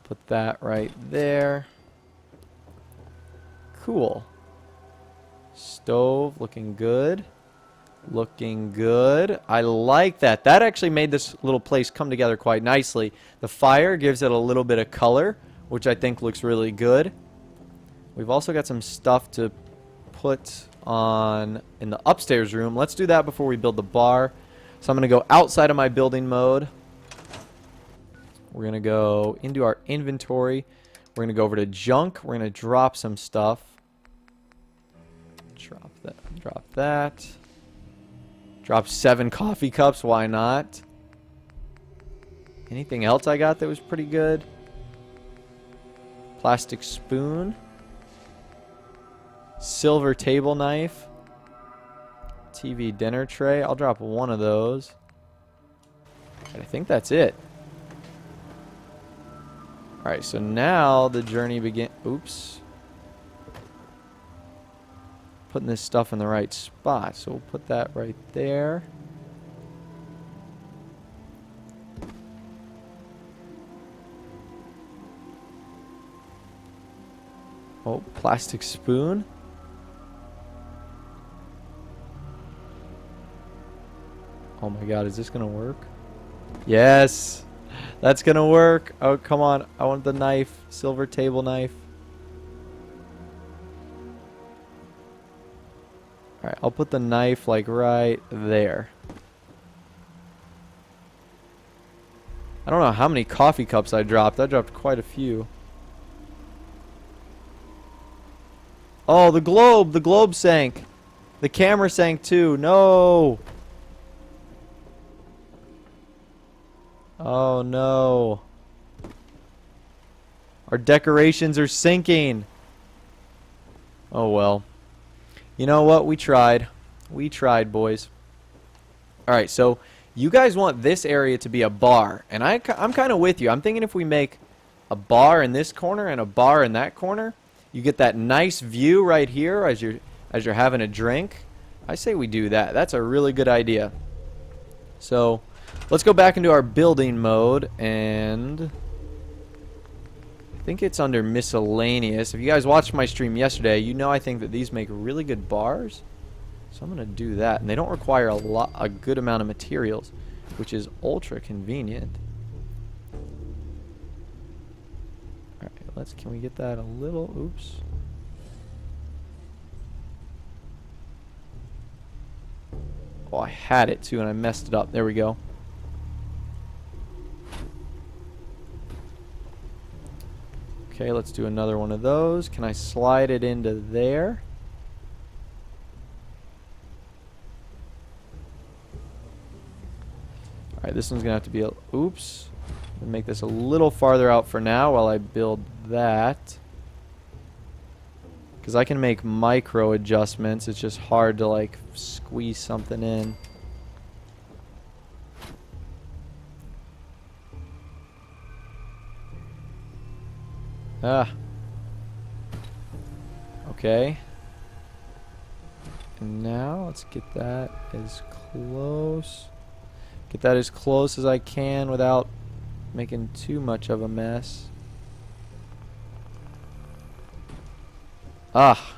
Put that right there. Cool. Stove looking good. Looking good. I like that. That actually made this little place come together quite nicely. The fire gives it a little bit of color, which I think looks really good. We've also got some stuff to put on in the upstairs room. Let's do that before we build the bar. So I'm going to go outside of my building mode. We're going to go into our inventory. We're going to go over to junk. We're going to drop some stuff. Drop that. Drop that. Drop 7 coffee cups. Why not? Anything else I got that was pretty good? Plastic spoon. Silver table knife. TV dinner tray. I'll drop one of those. I think that's it. Alright, so now the journey begins. Oops. Putting this stuff in the right spot. So we'll put that right there. Oh, plastic spoon. Oh my god, is this gonna work? Yes! That's gonna work! Oh, come on. I want the knife. Silver table knife. Alright, I'll put the knife like right there. I don't know how many coffee cups I dropped. I dropped quite a few. Oh, the globe! The globe sank! The camera sank too. No! Oh no. Our decorations are sinking. Oh well. You know what? We tried. We tried, boys. Alright, so you guys want this area to be a bar. And I'm kind of with you. I'm thinking if we make a bar in this corner and a bar in that corner, you get that nice view right here as you're having a drink. I say we do that. That's a really good idea. So let's go back into our building mode, and I think it's under miscellaneous. If you guys watched my stream yesterday, you know I think that these make really good bars. So I'm going to do that. And they don't require a good amount of materials, which is ultra convenient. Alright, can we get that a little, oops. Oh, I had it too and I messed it up. There we go. Okay, let's do another one of those. Can I slide it into there? Alright, this one's going to have to be a... Oops. Make this a little farther out for now while I build that. Because I can make micro adjustments. It's just hard to, like, squeeze something in. Ah. Okay. And now let's get that as close. Get that as close as I can without making too much of a mess. Ah.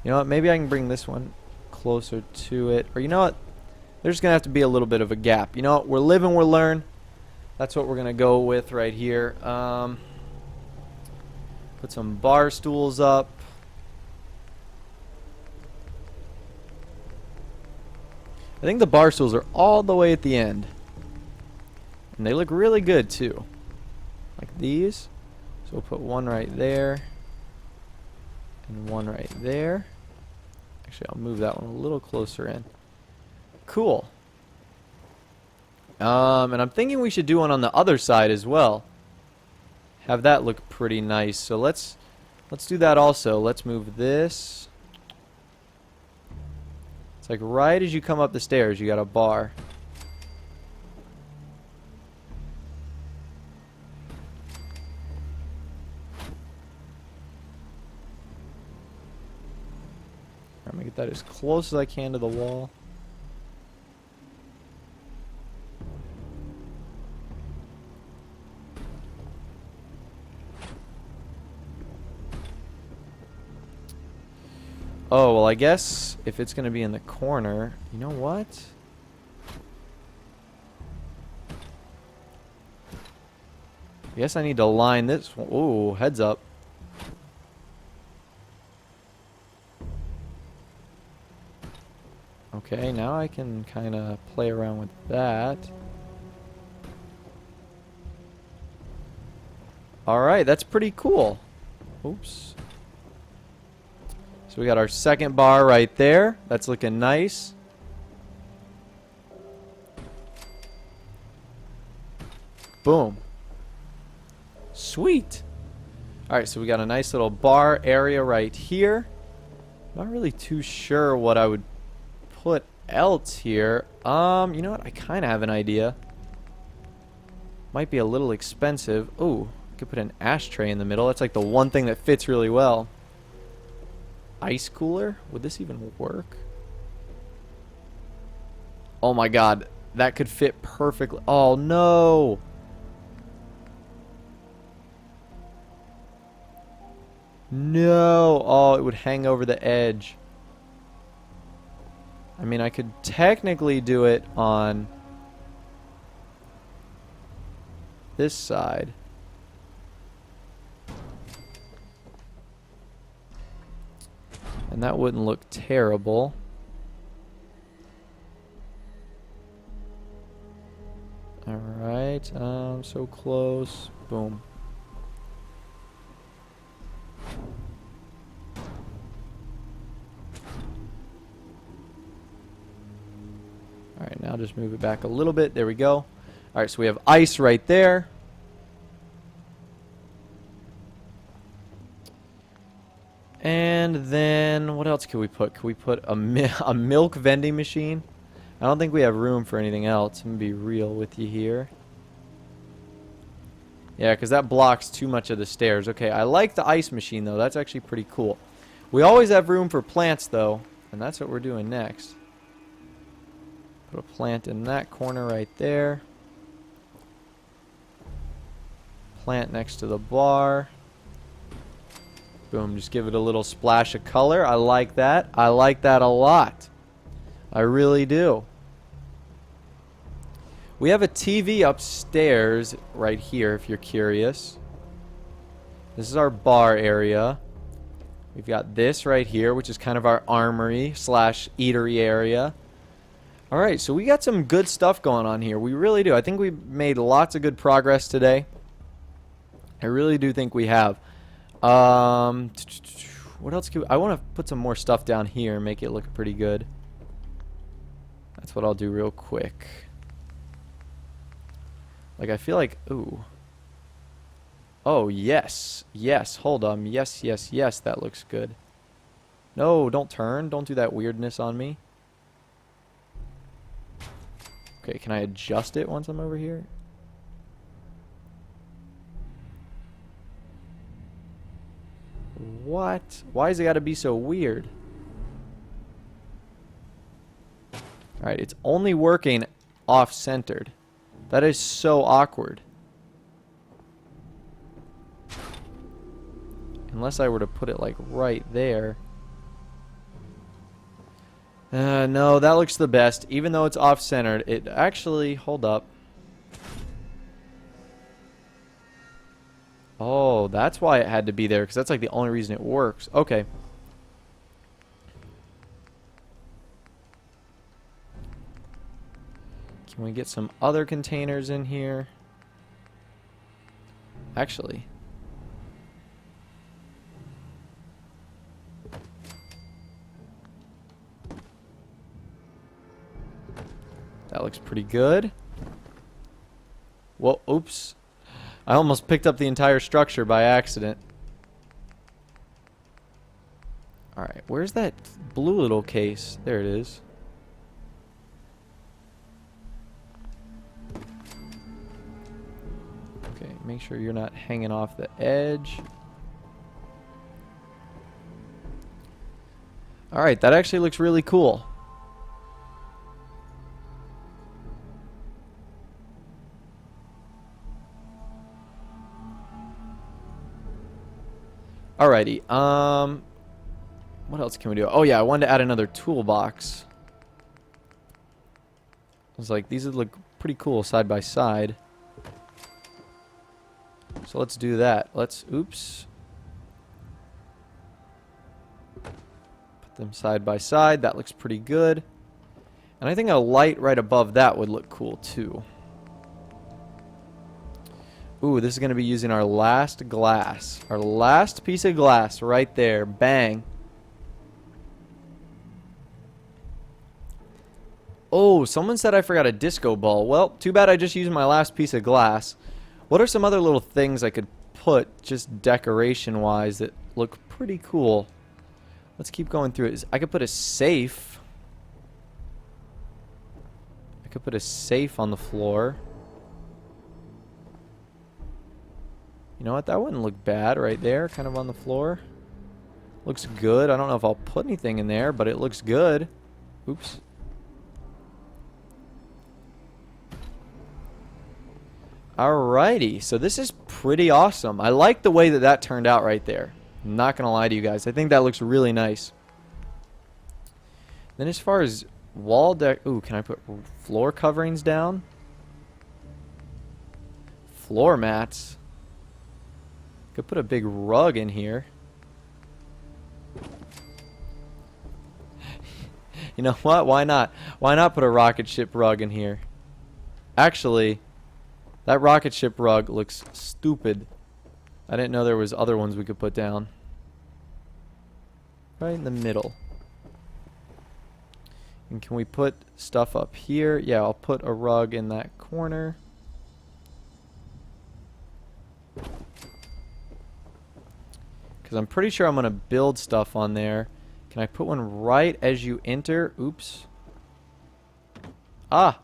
You know what? Maybe I can bring this one closer to it. Or you know what? There's going to have to be a little bit of a gap. You know what? We're live and we'll learn. That's what we're going to go with right here. Put some bar stools up. I think the bar stools are all the way at the end. And they look really good too. Like these. So we'll put one right there. And one right there. Actually, I'll move that one a little closer in. Cool. And I'm thinking we should do one on the other side as well. Have that look pretty nice. So let's do that also. Let's move this. It's like right as you come up the stairs, you got a bar. I'm gonna get that as close as I can to the wall. Oh, well, I guess if it's going to be in the corner, you know what? I guess I need to line this one. Ooh, heads up. Okay, now I can kind of play around with that. Alright, that's pretty cool. Oops. So we got our second bar right there. That's looking nice. Boom. Sweet. Alright, so we got a nice little bar area right here. Not really too sure what I would put else here. You know what? I kind of have an idea. Might be a little expensive. Ooh, I could put an ashtray in the middle. That's like the one thing that fits really well. Ice cooler? Would this even work? Oh my god. That could fit perfectly. Oh no. No. Oh, it would hang over the edge. I mean, I could technically do it on this side. And that wouldn't look terrible. Alright, so close. Boom. Alright, now just move it back a little bit. There we go. Alright, so we have ice right there. And then, what else could we put? Could we put a milk vending machine? I don't think we have room for anything else. I'm going to be real with you here. Yeah, because that blocks too much of the stairs. Okay, I like the ice machine, though. That's actually pretty cool. We always have room for plants, though. And that's what we're doing next. Put a plant in that corner right there. Plant next to the bar. Boom, just give it a little splash of color. I like that. I like that a lot. I really do. We have a TV upstairs right here, if you're curious. This is our bar area. We've got this right here, which is kind of our armory slash eatery area. Alright, so we got some good stuff going on here. We really do. I think we made lots of good progress today. I really do think we have. What else I want to put some more stuff down here and make it look pretty good. That's what I'll do real quick. Like, I feel like, ooh. Oh, yes. Yes, hold on. Yes, yes, yes, that looks good. No, don't turn. Don't do that weirdness on me. Okay, can I adjust it once I'm over here? What? Why has it got to be so weird? Alright, it's only working off-centered. That is so awkward. Unless I were to put it like right there. No, that looks the best. Even though it's off-centered, it actually... Hold up. Oh, that's why it had to be there, because that's like the only reason it works. Okay. Can we get some other containers in here? Actually. That looks pretty good. Whoa, oops. I almost picked up the entire structure by accident. Alright, where's that blue little case? There it is. Okay, make sure you're not hanging off the edge. Alright, that actually looks really cool. Alrighty, what else can we do? Oh yeah, I wanted to add another toolbox. I was like, these would look pretty cool side by side. So let's do that. Oops. Put them side by side. That looks pretty good. And I think a light right above that would look cool too. Ooh, this is going to be using our last glass. Our last piece of glass right there. Bang. Oh, someone said I forgot a disco ball. Well, too bad I just used my last piece of glass. What are some other little things I could put, just decoration-wise, that look pretty cool? Let's keep going through it. I could put a safe. I could put a safe on the floor. You know what? That wouldn't look bad right there, kind of on the floor. Looks good. I don't know if I'll put anything in there, but it looks good. Oops. Alrighty, so this is pretty awesome. I like the way that that turned out right there. I'm not going to lie to you guys. I think that looks really nice. Then as far as wall deck... Ooh, can I put floor coverings down? Floor mats. Could put a big rug in here. You know what? Why not? Why not put a rocket ship rug in here? Actually, That rocket ship rug looks stupid. I didn't know there was other ones we could put down. Right in the middle. And can we put stuff up here? Yeah, I'll put a rug in that corner. Because I'm pretty sure I'm going to build stuff on there. Can I put one right as you enter? Oops. Ah!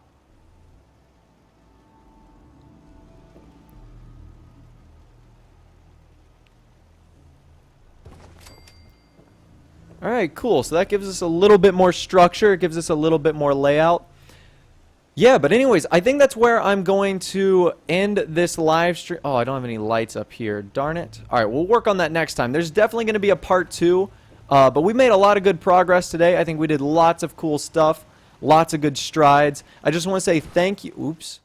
Alright, cool. So that gives us a little bit more structure. It gives us a little bit more layout. Yeah, but anyways, I think that's where I'm going to end this live stream. Oh, I don't have any lights up here. Darn it. Alright, we'll work on that next time. There's definitely going to be a part 2. But we made a lot of good progress today. I think we did lots of cool stuff. Lots of good strides. I just want to say thank you. Oops.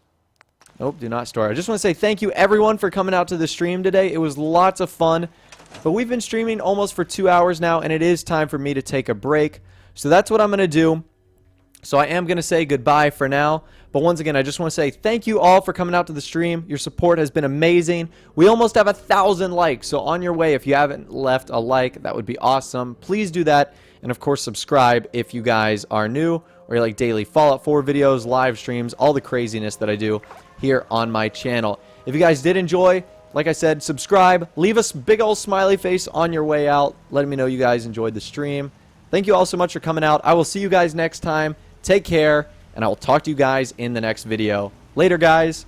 Nope, do not store. I just want to say thank you, everyone, for coming out to the stream today. It was lots of fun. But we've been streaming almost for 2 hours now, and it is time for me to take a break. So that's what I'm going to do. So I am going to say goodbye for now. But once again, I just want to say thank you all for coming out to the stream. Your support has been amazing. We almost have 1,000 likes. So on your way, if you haven't left a like, that would be awesome. Please do that. And of course, subscribe if you guys are new or you like daily Fallout 4 videos, live streams, all the craziness that I do here on my channel. If you guys did enjoy, like I said, subscribe. Leave us a big old smiley face on your way out. Letting me know you guys enjoyed the stream. Thank you all so much for coming out. I will see you guys next time. Take care, and I will talk to you guys in the next video. Later, guys.